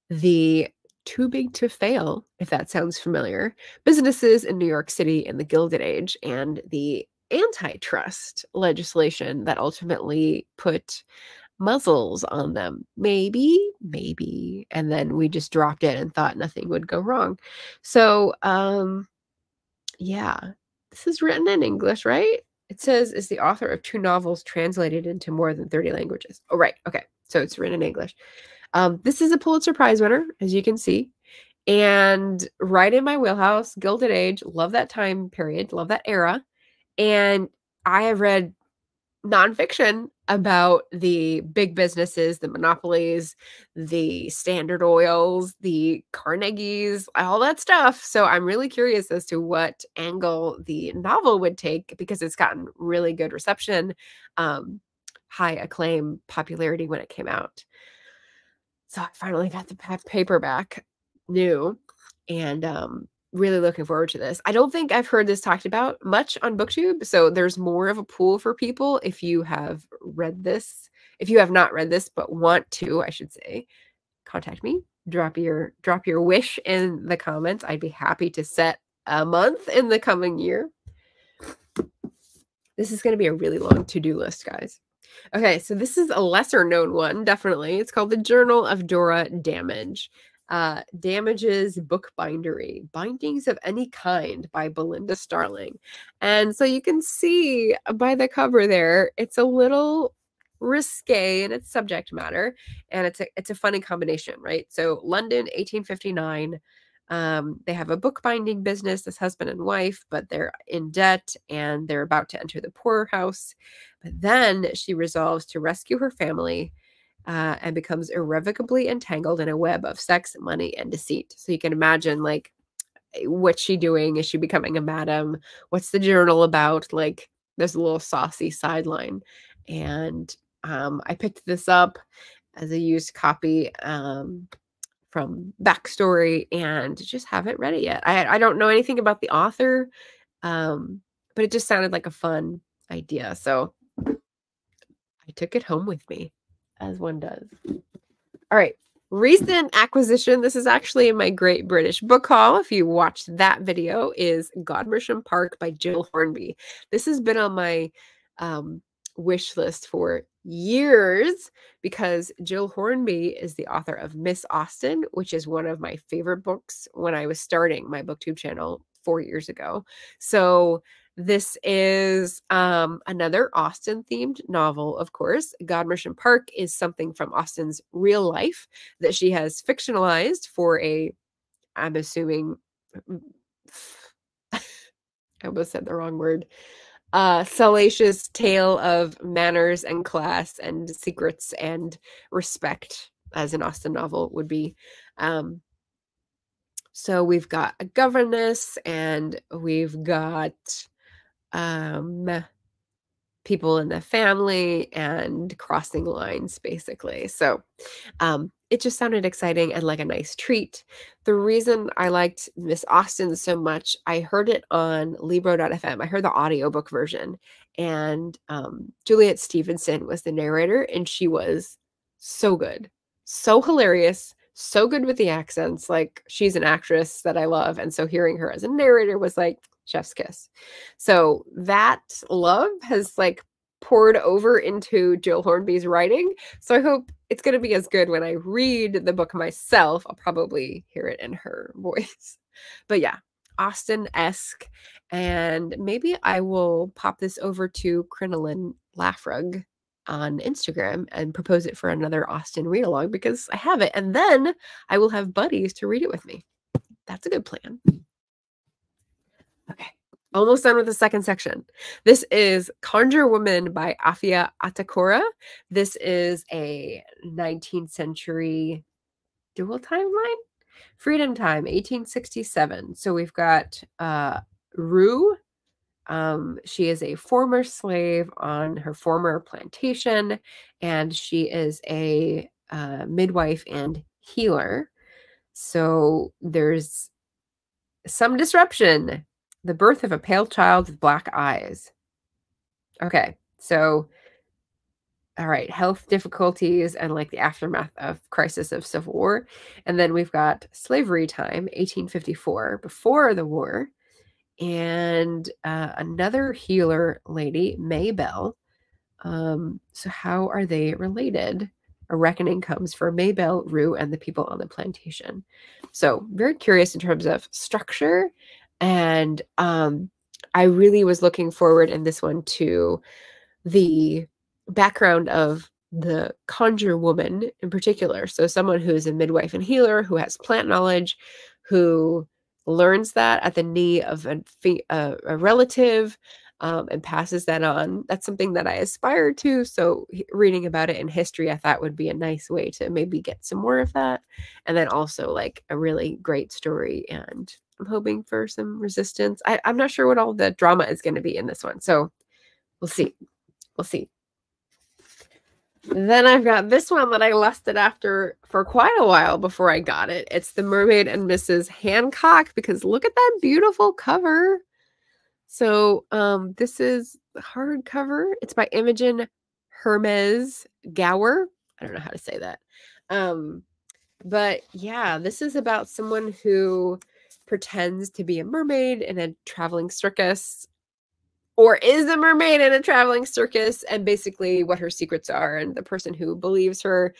the too big to fail, if that sounds familiar, businesses in New York City in the Gilded Age, and the antitrust legislation that ultimately put muzzles on them. Maybe. And then we just dropped it and thought nothing would go wrong. So, yeah, this is written in English, right? It says, is the author of 2 novels translated into more than 30 languages. Oh, right. Okay. So it's written in English. This is a Pulitzer Prize winner, as you can see. And right in my wheelhouse, Gilded Age, love that time period, love that era. And I have read nonfiction about the big businesses, the monopolies, the Standard Oils, the Carnegies, all that stuff. So I'm really curious as to what angle the novel would take, because it's gotten really good reception, high acclaim, popularity when it came out. So I finally got the paperback new, and really looking forward to this. I don't think I've heard this talked about much on Booktube, so there's more of a pool for people if you have read this. If you have not read this but want to, I should say, contact me. Drop your wish in the comments. I'd be happy to set a month in the coming year. This is going to be a really long to-do list, guys. Okay, so this is a lesser known one, definitely. It's called The Journal of Dora Damage. Damage's Book Bindery, Bindings of Any Kind by Belinda Starling. And so you can see by the cover there, it's a little risque in its subject matter, and it's a funny combination, right? So London, 1859. They have a bookbinding business, this husband and wife, but they're in debt and they're about to enter the poorhouse. But then she resolves to rescue her family and becomes irrevocably entangled in a web of sex, money, and deceit. So you can imagine, like, what's she doing? Is she becoming a madam? What's the journal about? Like, there's a little saucy sideline. And I picked this up as a used copy from Backstory and just haven't read it yet. I don't know anything about the author, but it just sounded like a fun idea. So I took it home with me, as one does. All right. Recent acquisition. This is actually in my Great British Book Haul. If you watched that video, is Godmersham Park by Jill Hornby. This has been on my wish list for years because Jill Hornby is the author of Miss Austen, which is one of my favorite books when I was starting my Booktube channel 4 years ago. So this is another Austen-themed novel, of course. Godmersham Park is something from Austen's real life that she has fictionalized for I'm assuming, I almost said the wrong word, salacious tale of manners and class and secrets and respect, as an Austen novel would be. So we've got a governess and we've got people in the family and crossing lines, basically. So it just sounded exciting and like a nice treat. The reason I liked Miss Austen so much, I heard it on Libro.fm. I heard the audiobook version, and Juliet Stevenson was the narrator, and she was so good, so hilarious, so good with the accents. Like, she's an actress that I love, and so hearing her as a narrator was like chef's kiss. So that love has like poured over into Jill Hornby's writing. So I hope it's going to be as good when I read the book myself. I'll probably hear it in her voice. But yeah, Austen-esque. And maybe I will pop this over to Crinoline Laughrug on Instagram and propose it for another Austen read-along because I have it. And then I will have buddies to read it with me. That's a good plan. Okay, almost done with the second section. This is Conjure Woman by Afia Atakora. This is a 19th century dual timeline. Freedom Time, 1867. So we've got Rue. She is a former slave on her former plantation, and she is a midwife and healer. So there's some disruption. The birth of a pale child with black eyes. Okay, so all right, health difficulties and like the aftermath of crisis of Civil War. And then we've got Slavery Time, 1854, before the war. And another healer lady, Maybelle. So how are they related? A reckoning comes for Maybelle, Rue, and the people on the plantation. So very curious in terms of structure. And I really was looking forward in this one to the background of the conjure woman in particular. So someone who's a midwife and healer, who has plant knowledge, who learns that at the knee of a relative, and passes that on. That's something that I aspire to. So reading about it in history, I thought would be a nice way to maybe get some more of that. And then also like a really great story. And I'm hoping for some resistance. I'm not sure what all the drama is going to be in this one. So we'll see. We'll see. Then I've got this one that I lusted after for quite a while before I got it. It's The Mermaid and Mrs. Hancock, because look at that beautiful cover. So this is the hardcover. It's by Imogen Hermes Gower. I don't know how to say that. But yeah, this is about someone who pretends to be a mermaid in a traveling circus, or is a mermaid in a traveling circus, and basically what her secrets are, and the person who believes her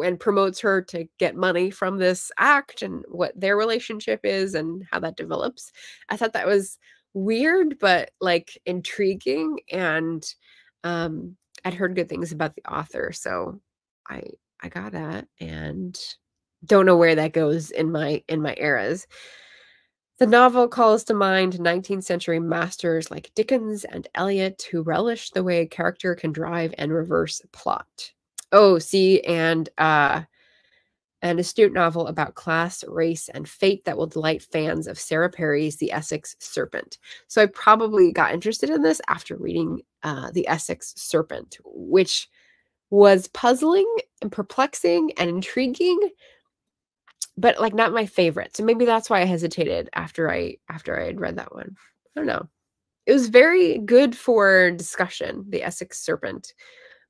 and promotes her to get money from this act, and what their relationship is and how that develops. I thought that was weird, but like intriguing, and I'd heard good things about the author, so I got that, and don't know where that goes in my eras. The novel calls to mind 19th century masters like Dickens and Eliot, who relish the way a character can drive and reverse plot. Oh, see, and an astute novel about class, race, and fate that will delight fans of Sarah Perry's The Essex Serpent. So I probably got interested in this after reading The Essex Serpent, which was puzzling and perplexing and intriguing, but like not my favorite. So maybe that's why I hesitated after I had read that one. I don't know. It was very good for discussion, The Essex Serpent.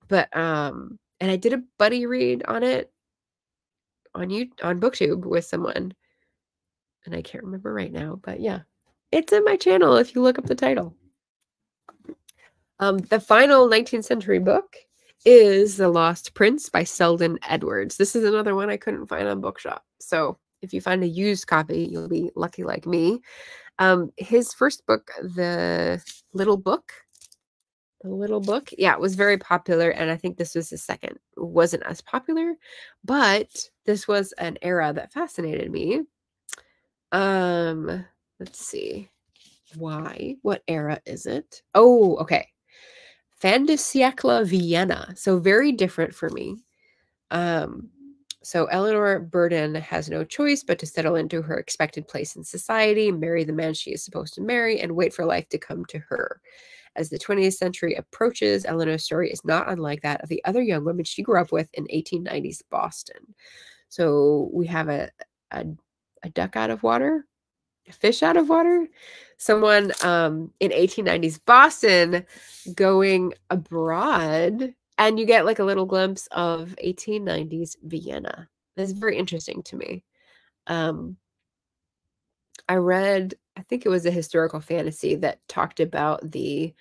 But and I did a buddy read on it on Booktube with someone. And I can't remember right now, but yeah. It's in my channel if you look up the title. The final 19th century book is The Lost Prince by Selden Edwards. This is another one I couldn't find on Bookshop. So if you find a used copy, you'll be lucky like me. His first book, The Little Book, yeah, it was very popular. And I think this was his second. It wasn't as popular, but this was an era that fascinated me. Let's see. Why? What era is it? Oh, okay. Fin de siècle Vienna. So very different for me. So Eleanor Burden has no choice but to settle into her expected place in society, marry the man she is supposed to marry, and wait for life to come to her. As the 20th century approaches, Eleanor's story is not unlike that of the other young women she grew up with in 1890s Boston. So we have a duck out of water, a fish out of water, someone in 1890s Boston going abroad, and you get like a little glimpse of 1890s Vienna. That's very interesting to me. I read, I think it was a historical fantasy that talked about the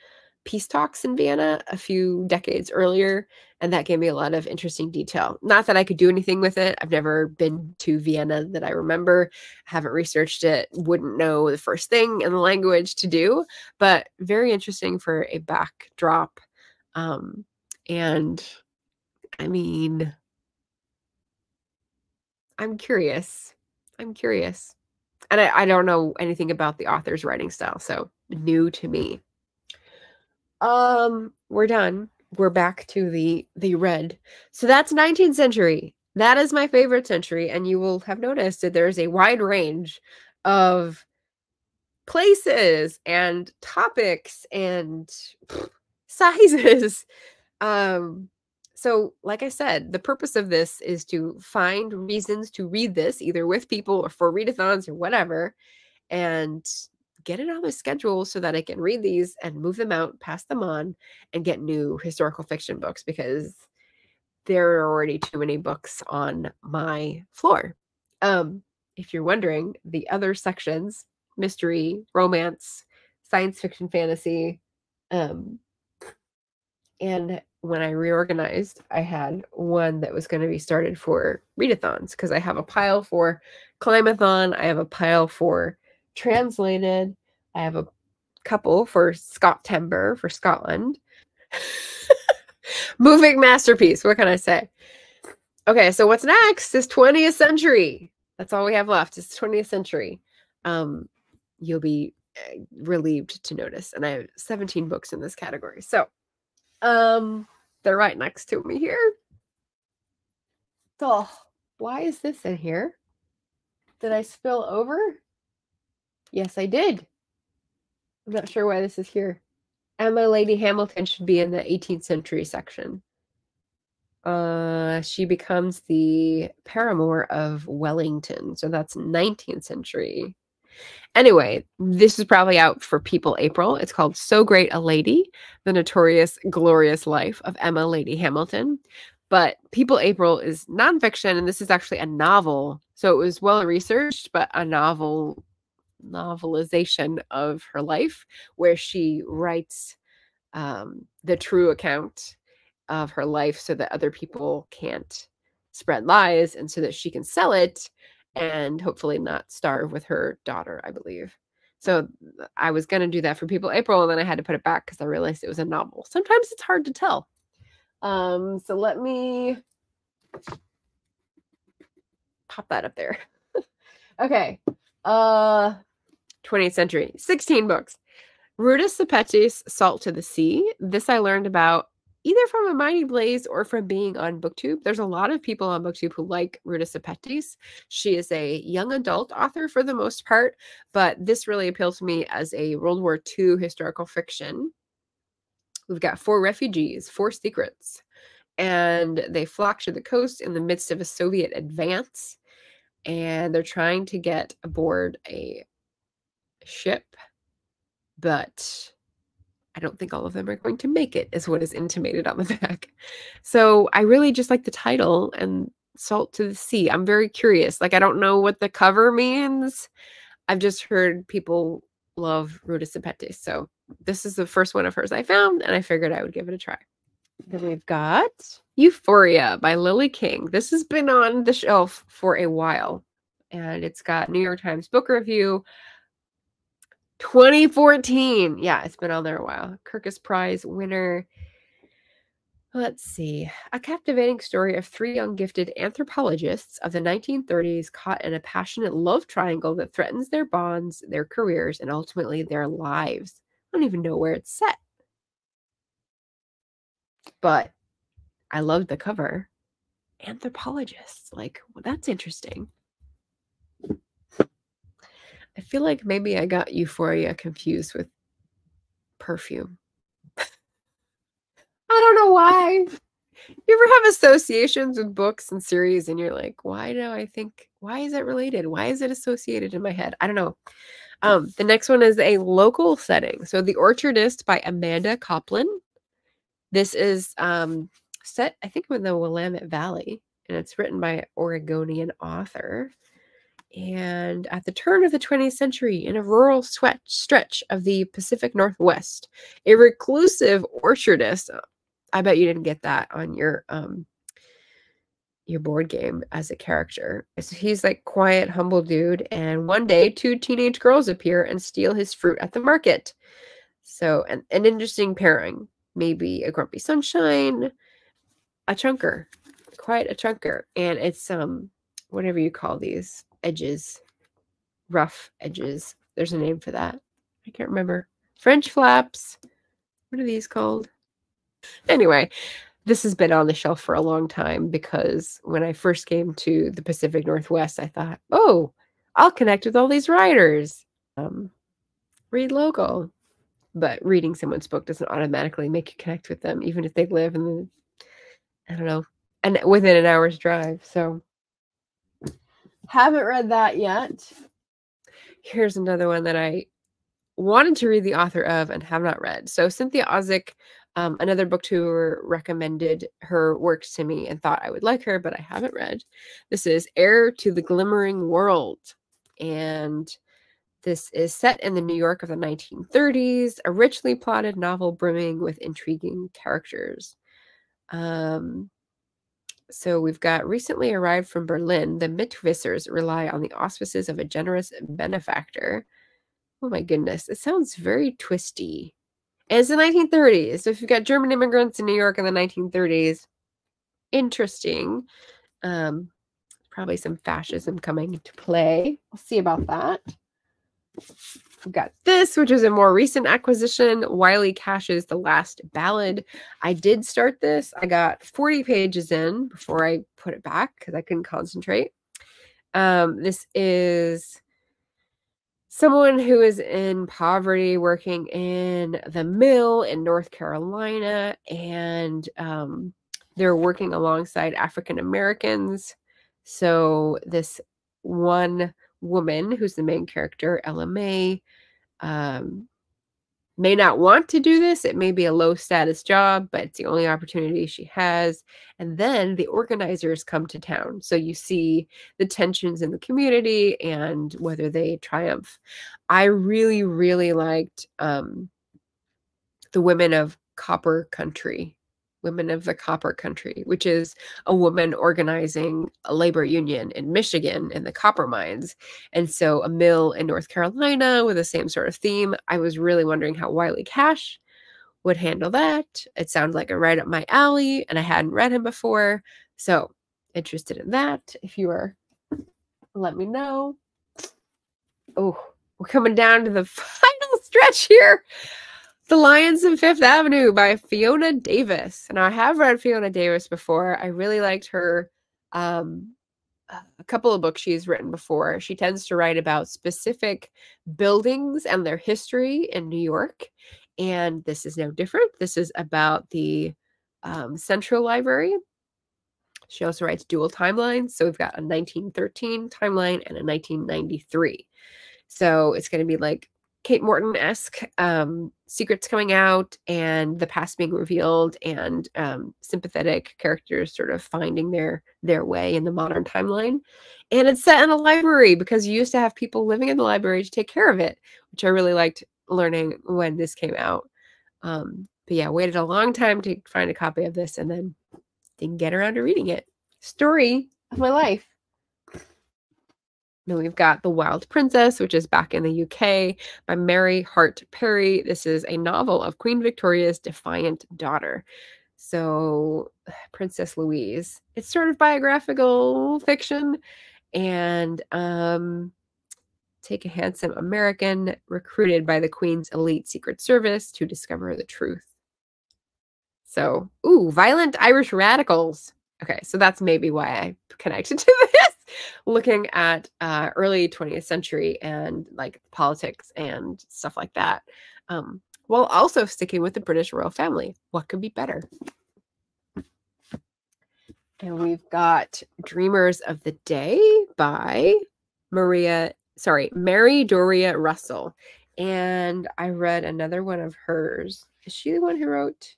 peace talks in Vienna a few decades earlier, and that gave me a lot of interesting detail. Not that I could do anything with it. I've never been to Vienna that I remember, haven't researched it, wouldn't know the first thing in the language to do, but very interesting for a backdrop. And I mean, I'm curious. I'm curious. And I don't know anything about the author's writing style, so new to me. We're done. We're back to the red. So that's 19th century. That is my favorite century, and you will have noticed that there's a wide range of places and topics and sizes. So like I said, the purpose of this is to find reasons to read this, either with people or for readathons or whatever, and get it on the schedule so that I can read these and move them out, pass them on, and get new historical fiction books, because there are already too many books on my floor. If you're wondering, the other sections, mystery, romance, science fiction, fantasy, and when I reorganized, I had one that was going to be started for readathons, because I have a pile for Climathon, I have a pile for translated, I have a couple for Scottember for Scotland. Moving masterpiece, what can I say? Okay, so what's next is 20th century. That's all we have left is 20th century. You'll be relieved to notice, and I have 17 books in this category. So they're right next to me here. So why is this in here? Did I spill over? Yes, I did. I'm not sure why this is here. Emma Lady Hamilton should be in the 18th century section. She becomes the paramour of Wellington, so that's 19th century. Anyway, this is probably out for People April. It's called So Great a Lady, The Notorious Glorious Life of Emma Lady Hamilton. But People April is nonfiction, and this is actually a novel. So it was well researched, but a novelization of her life, where she writes the true account of her life so that other people can't spread lies, and so that she can sell it and hopefully not starve with her daughter, I believe. So I was going to do that for People April, and then I had to put it back because I realized it was a novel. Sometimes it's hard to tell. So let me pop that up there. Okay. 20th century, 16 books. Rudis Sepetis, Salt to the Sea. This I learned about either from a Mighty Blaze or from being on Booktube. There's a lot of people on Booktube who like Rudis Sepetis. She is a young adult author for the most part, but this really appealed to me as a World War II historical fiction. We've got 4 refugees, 4 secrets, and they flock to the coast in the midst of a Soviet advance, and they're trying to get aboard a ship, but I don't think all of them are going to make it, is what is intimated on the back. So I really just like the title and Salt to the Sea. I'm very curious. Like, I don't know what the cover means. I've just heard people love Rudis Sepetis. So this is the first one of hers I found, and I figured I would give it a try. Then we've got Euphoria by Lily King. This has been on the shelf for a while, and it's got New York Times Book Review 2014. Yeah, it's been on there a while. Kirkus Prize winner. Let's see. A captivating story of 3 young gifted anthropologists of the 1930s caught in a passionate love triangle that threatens their bonds, their careers, and ultimately their lives. I don't even know where it's set, but I love the cover. Anthropologists. Like, well, that's interesting. I feel like maybe I got Euphoria confused with perfume. I don't know why. You ever have associations with books and series and you're like, why is it related? Why is it associated in my head? I don't know. The next one is a local setting. So The Orchardist by Amanda Coplin. This is set, I think, in the Willamette Valley, and it's written by an Oregonian author. And at the turn of the 20th century, in a rural stretch of the Pacific Northwest, a reclusive orchardist. I bet you didn't get that on your board game as a character. So he's like quiet, humble dude, and one day two teenage girls appear and steal his fruit at the market. So an interesting pairing. Maybe a grumpy sunshine, a chunker, quite a chunker, and it's whatever you call these edges, rough edges. There's a name for that. I can't remember. French flaps. What are these called? Anyway, this has been on the shelf for a long time because when I first came to the Pacific Northwest, I thought, oh, I'll connect with all these writers. Read local. But reading someone's book doesn't automatically make you connect with them, even if they live in the, I don't know, and within an hour's drive. So haven't read that yet. Here's another one that I wanted to read the author of and have not read. So Cynthia Ozick, another booktuber, recommended her works to me and thought I would like her, but I haven't read. This is Heir to the Glimmering World. And this is set in the New York of the 1930s, a richly plotted novel brimming with intriguing characters. So we've got recently arrived from Berlin. The Mitwissers rely on the auspices of a generous benefactor. Oh my goodness, it sounds very twisty. And it's the 1930s. So if you've got German immigrants in New York in the 1930s, interesting. Probably some fascism coming into play. We'll see about that. We've got this, which is a more recent acquisition, Wiley Cash's The Last Ballad. I did start this. I got 40 pages in before I put it back because I couldn't concentrate. This is someone who is in poverty working in the mill in North Carolina, and they're working alongside African Americans. So this one woman, who's the main character, Ella May, may not want to do this. It may be a low status job, but it's the only opportunity she has. And then the organizers come to town. So you see the tensions in the community and whether they triumph. I really, really liked The Women of Copper Country. Women of the Copper Country, which is a woman organizing a labor union in Michigan in the copper mines. And so a mill in North Carolina with the same sort of theme. I was really wondering how Wiley Cash would handle that. It sounded like a right up my alley, and I hadn't read him before. So interested in that. If you are, let me know. Oh, we're coming down to the final stretch here. The Lions of Fifth Avenue by Fiona Davis. Now, I have read Fiona Davis before. I really liked her. A couple of books she's written before. She tends to write about specific buildings and their history in New York. And this is no different. This is about the Central Library. She also writes dual timelines. So we've got a 1913 timeline and a 1993. So it's going to be like Kate Morton-esque, secrets coming out and the past being revealed, and sympathetic characters sort of finding their way in the modern timeline. And it's set in a library because you used to have people living in the library to take care of it, which I really liked learning when this came out. But yeah, waited a long time to find a copy of this and then didn't get around to reading it. Story of my life. Then we've got The Wild Princess, which is back in the UK by Mary Hart Perry. This is a novel of Queen Victoria's defiant daughter. So Princess Louise. It's sort of biographical fiction. And take a handsome American recruited by the Queen's elite Secret Service to discover the truth. So, ooh, violent Irish radicals. Okay, so that's maybe why I connected to this. Looking at early 20th century and like politics and stuff like that, while also sticking with the British royal family. What could be better? And we've got Dreamers of the Day by Mary Doria Russell. And I read another one of hers. Is she the one who wrote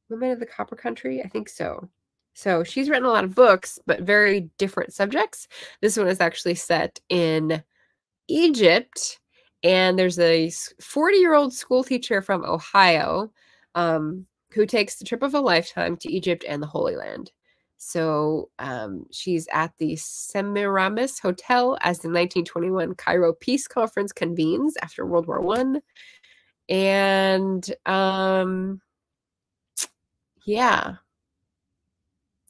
Women of the Copper Country? I think so. So she's written a lot of books, but very different subjects. This one is actually set in Egypt, and there's a 40-year-old school teacher from Ohio who takes the trip of a lifetime to Egypt and the Holy Land. So she's at the Semiramis Hotel as the 1921 Cairo Peace Conference convenes after World War I. And yeah,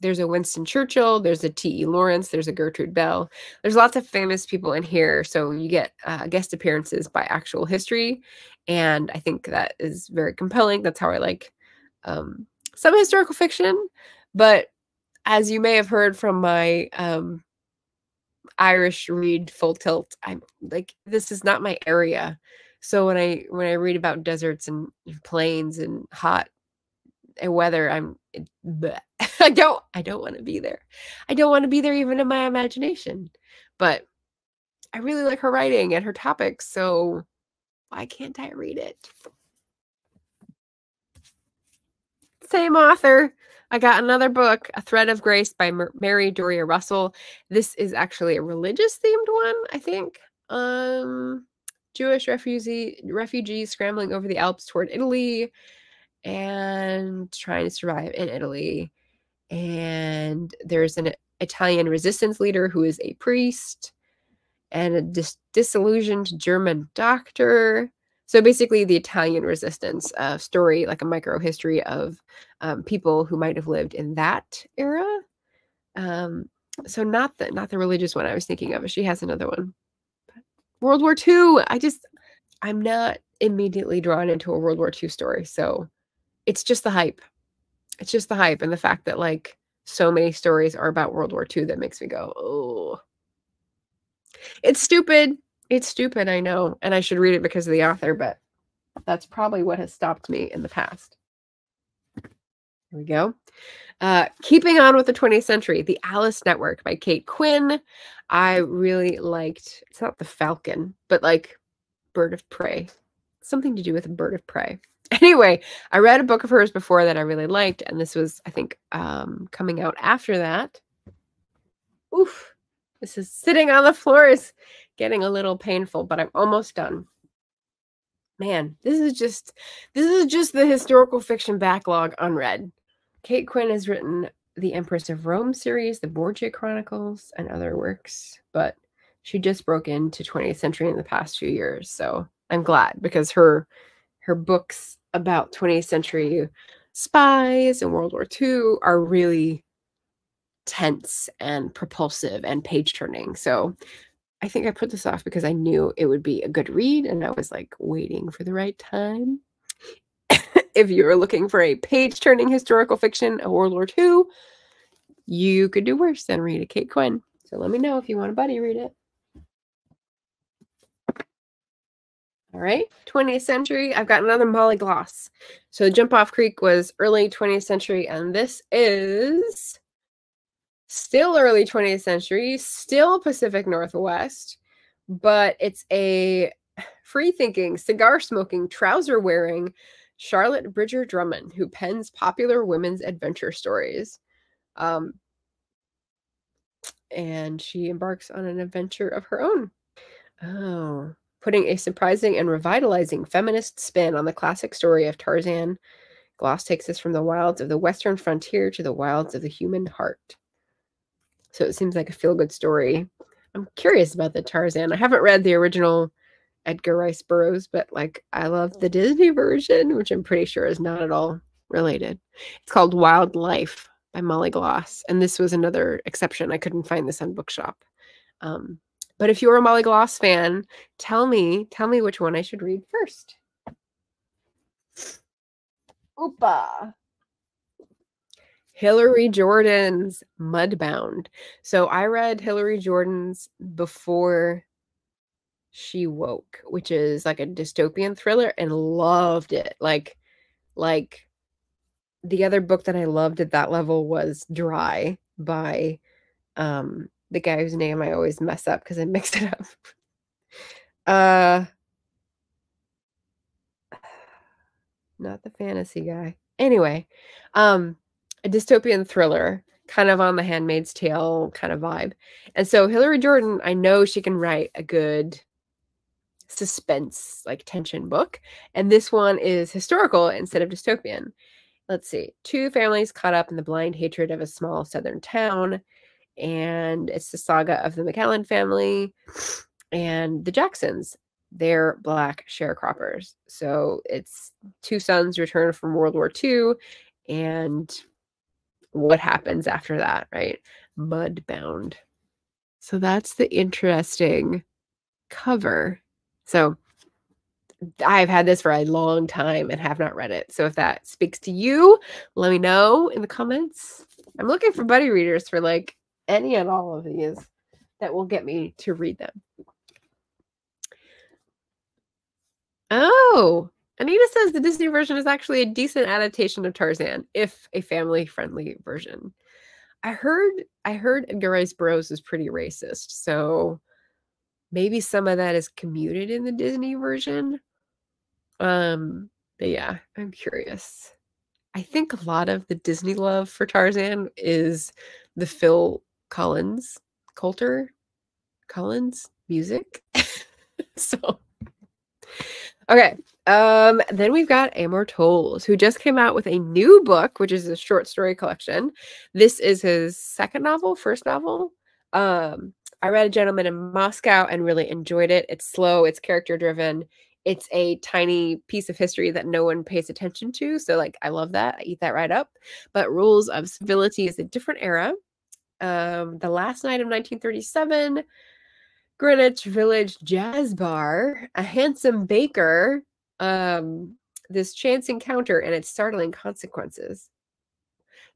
there's a Winston Churchill, there's a T.E. Lawrence, there's a Gertrude Bell. There's lots of famous people in here. So you get guest appearances by actual history. And I think that is very compelling. That's how I like some historical fiction. But as you may have heard from my Irish read Full Tilt, I'm like, this is not my area. So when I read about deserts and plains and hot weather, I don't want to be there. I don't want to be there even in my imagination. But I really like her writing and her topics, so why can't I read it? Same author. I got another book, A Thread of Grace by Mary Doria Russell. This is actually a religious themed one, I think. Jewish refugees scrambling over the Alps toward Italy and trying to survive in Italy. And there's an Italian resistance leader who is a priest and a disillusioned German doctor. So basically the Italian resistance story, like a micro history of people who might have lived in that era. So not the religious one I was thinking of. She has another one. World War II. I'm not immediately drawn into a World War II story. So it's just the hype. It's just the hype and the fact that like so many stories are about World War II that makes me go, oh, it's stupid. It's stupid, I know. And I should read it because of the author, but that's probably what has stopped me in the past. Here we go. Keeping on with the 20th Century, The Alice Network by Kate Quinn. I really liked, it's not the falcon, but like bird of prey. Something to do with a bird of prey. Anyway, I read a book of hers before that I really liked, and this was, I think, coming out after that. Oof. This is sitting on the floor is getting a little painful, but I'm almost done. Man, this is just the historical fiction backlog unread. Kate Quinn has written the Empress of Rome series, the Borgia Chronicles, and other works, but she just broke into 20th century in the past few years. So I'm glad because her books about 20th century spies and World War II are really tense and propulsive and page turning. So I think I put this off because I knew it would be a good read and I was like waiting for the right time. If you were looking for a page turning historical fiction of World War II, you could do worse than read a Kate Quinn. So let me know if you want a buddy read it. All right, 20th century. I've got another Molly Gloss. So Jump Off Creek was early 20th century, and this is still early 20th century, still Pacific Northwest, but it's a free-thinking, cigar-smoking, trouser-wearing Charlotte Bridger Drummond who pens popular women's adventure stories. And she embarks on an adventure of her own. Oh, putting a surprising and revitalizing feminist spin on the classic story of Tarzan. Gloss takes us from the wilds of the western frontier to the wilds of the human heart. So it seems like a feel-good story. I'm curious about the Tarzan. I haven't read the original Edgar Rice Burroughs, but like I love the Disney version, which I'm pretty sure is not at all related. It's called Wildlife by Molly Gloss, and this was another exception. I couldn't find this on Bookshop. But if you're a Molly Gloss fan, tell me which one I should read first. Oopa. Hillary Jordan's Mudbound. So I read Hillary Jordan's Before She Woke, which is like a dystopian thriller, and loved it. Like the other book that I loved at that level was Dry by the guy whose name I always mess up because I mixed it up. Not the fantasy guy. Anyway, a dystopian thriller, kind of on the Handmaid's Tale kind of vibe. And so Hillary Jordan, I know she can write a good suspense, like tension book. And this one is historical instead of dystopian. Let's see. Two families caught up in the blind hatred of a small southern town. And it's the saga of the McAllen family and the Jacksons. They're Black sharecroppers. So it's two sons return from World War II and what happens after that, right? Mudbound. So that's the interesting cover. So I've had this for a long time and have not read it. So if that speaks to you, let me know in the comments. I'm looking for buddy readers for like any and all of these that will get me to read them. Oh, Anita says the Disney version is actually a decent adaptation of Tarzan, if a family-friendly version. I heard Edgar Rice Burroughs is pretty racist, so maybe some of that is commuted in the Disney version. But yeah, I'm curious. I think a lot of the Disney love for Tarzan is the Phil Collins, Coulter Collins music. So, okay. Then we've got Amor Towles, who just came out with a new book, which is a short story collection. This is his first novel. I read A Gentleman in Moscow and really enjoyed it. It's slow, it's character driven. It's a tiny piece of history that no one pays attention to. So like, I love that. I eat that right up. But Rules of Civility is a different era. The Last Night of 1937, Greenwich Village Jazz Bar, a handsome baker, this chance encounter and its startling consequences.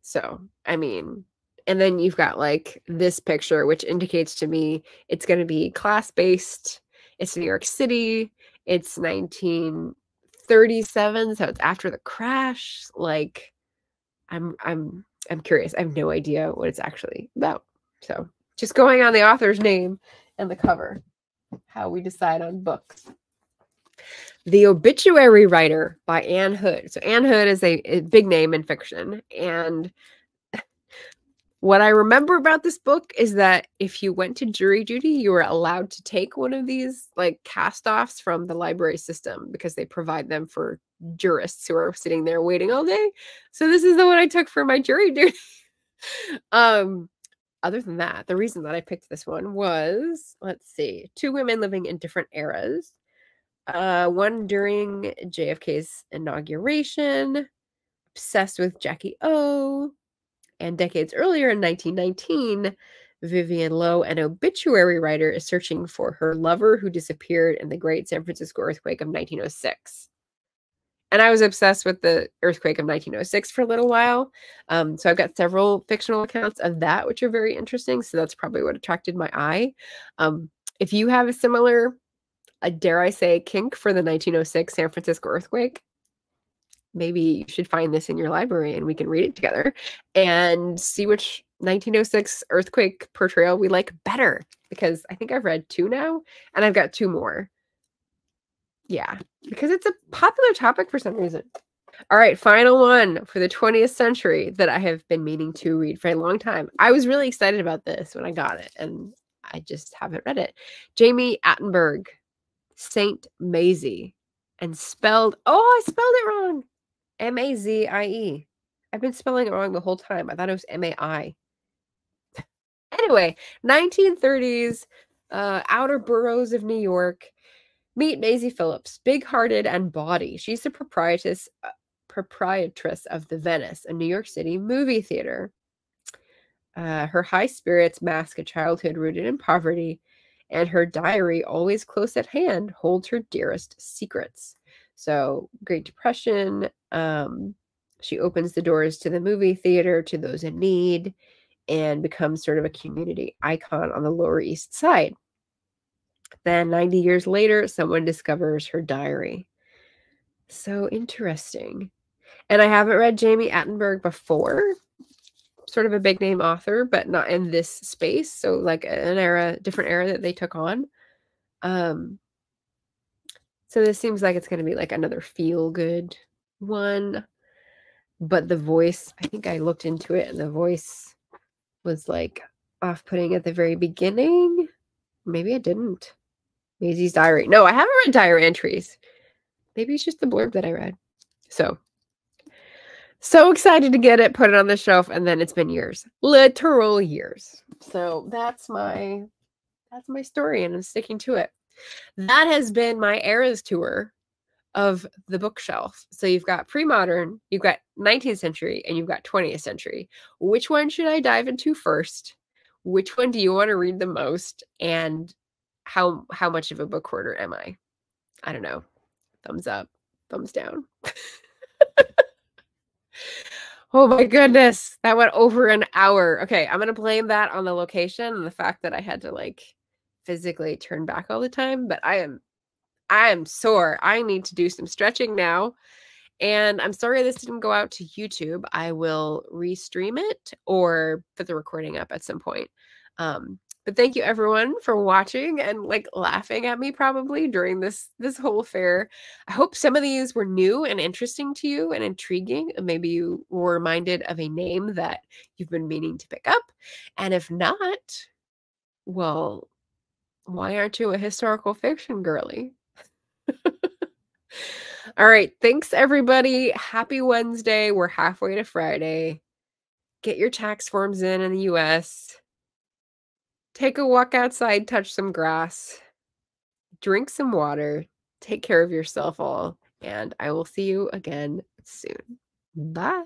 So, I mean, and then you've got like this picture, which indicates to me it's going to be class-based. It's New York City. It's 1937, so it's after the crash. Like, I'm curious. I have no idea what it's actually about. So, just going on the author's name and the cover, how we decide on books. The Obituary Writer by Anne Hood. So Anne Hood is a big name in fiction. And what I remember about this book is that if you went to jury duty, you were allowed to take one of these like cast-offs from the library system because they provide them for jurists who are sitting there waiting all day. So this is the one I took for my jury duty. Other than that, the reason that I picked this one was, let's see, two women living in different eras. One during JFK's inauguration, obsessed with Jackie O. And decades earlier in 1919, Vivian Lowe, an obituary writer, is searching for her lover who disappeared in the Great San Francisco earthquake of 1906. And I was obsessed with the earthquake of 1906 for a little while. So I've got several fictional accounts of that, which are very interesting. So that's probably what attracted my eye. If you have a similar, dare I say, kink for the 1906 San Francisco earthquake, maybe you should find this in your library and we can read it together and see which 1906 earthquake portrayal we like better, because I think I've read two now and I've got two more. Yeah, because it's a popular topic for some reason. All right, final one for the 20th century that I have been meaning to read for a long time. I was really excited about this when I got it and I just haven't read it. Jamie Attenberg, Saint Maisie, and spelled, oh, I spelled it wrong. M-A-Z-I-E. I've been spelling it wrong the whole time. I thought it was M-A-I. Anyway, 1930s, outer boroughs of New York. Meet Maisie Phillips, big-hearted and bawdy. She's the proprietress of the Venice, a New York City movie theater. Her high spirits mask a childhood rooted in poverty, and her diary, always close at hand, holds her dearest secrets. So, Great Depression, she opens the doors to the movie theater to those in need and becomes sort of a community icon on the Lower East Side. Then 90 years later, someone discovers her diary. So interesting. And I haven't read Jamie Attenberg before. Sort of a big name author, but not in this space. So like an different era that they took on. So this seems like it's going to be like another feel-good one. But the voice, I think I looked into it, and the voice was like off-putting at the very beginning. Maybe I didn't. Maisie's diary. No, I haven't read diary entries. Maybe it's just the blurb that I read. So excited to get it, put it on the shelf, and then it's been years. Literal years. So that's my story, and I'm sticking to it. That has been my ERAS tour of the bookshelf. So you've got pre-modern, you've got 19th century, and you've got 20th century. Which one should I dive into first? Which one do you want to read the most? And how much of a book hoarder am I? I don't know. Thumbs up, thumbs down. Oh my goodness, that went over an hour. Okay, I'm gonna blame that on the location and the fact that I had to like physically turn back all the time, but I am sore. I need to do some stretching now. And I'm sorry this didn't go out to YouTube. I will restream it or put the recording up at some point. But thank you everyone for watching and like laughing at me probably during this whole fair. I hope some of these were new and interesting to you and intriguing. And maybe you were reminded of a name that you've been meaning to pick up. And if not, well, why aren't you a historical fiction girly? All right. Thanks, everybody. Happy Wednesday. We're halfway to Friday. Get your tax forms in the US. Take a walk outside, touch some grass, drink some water, take care of yourself all, and I will see you again soon. Bye.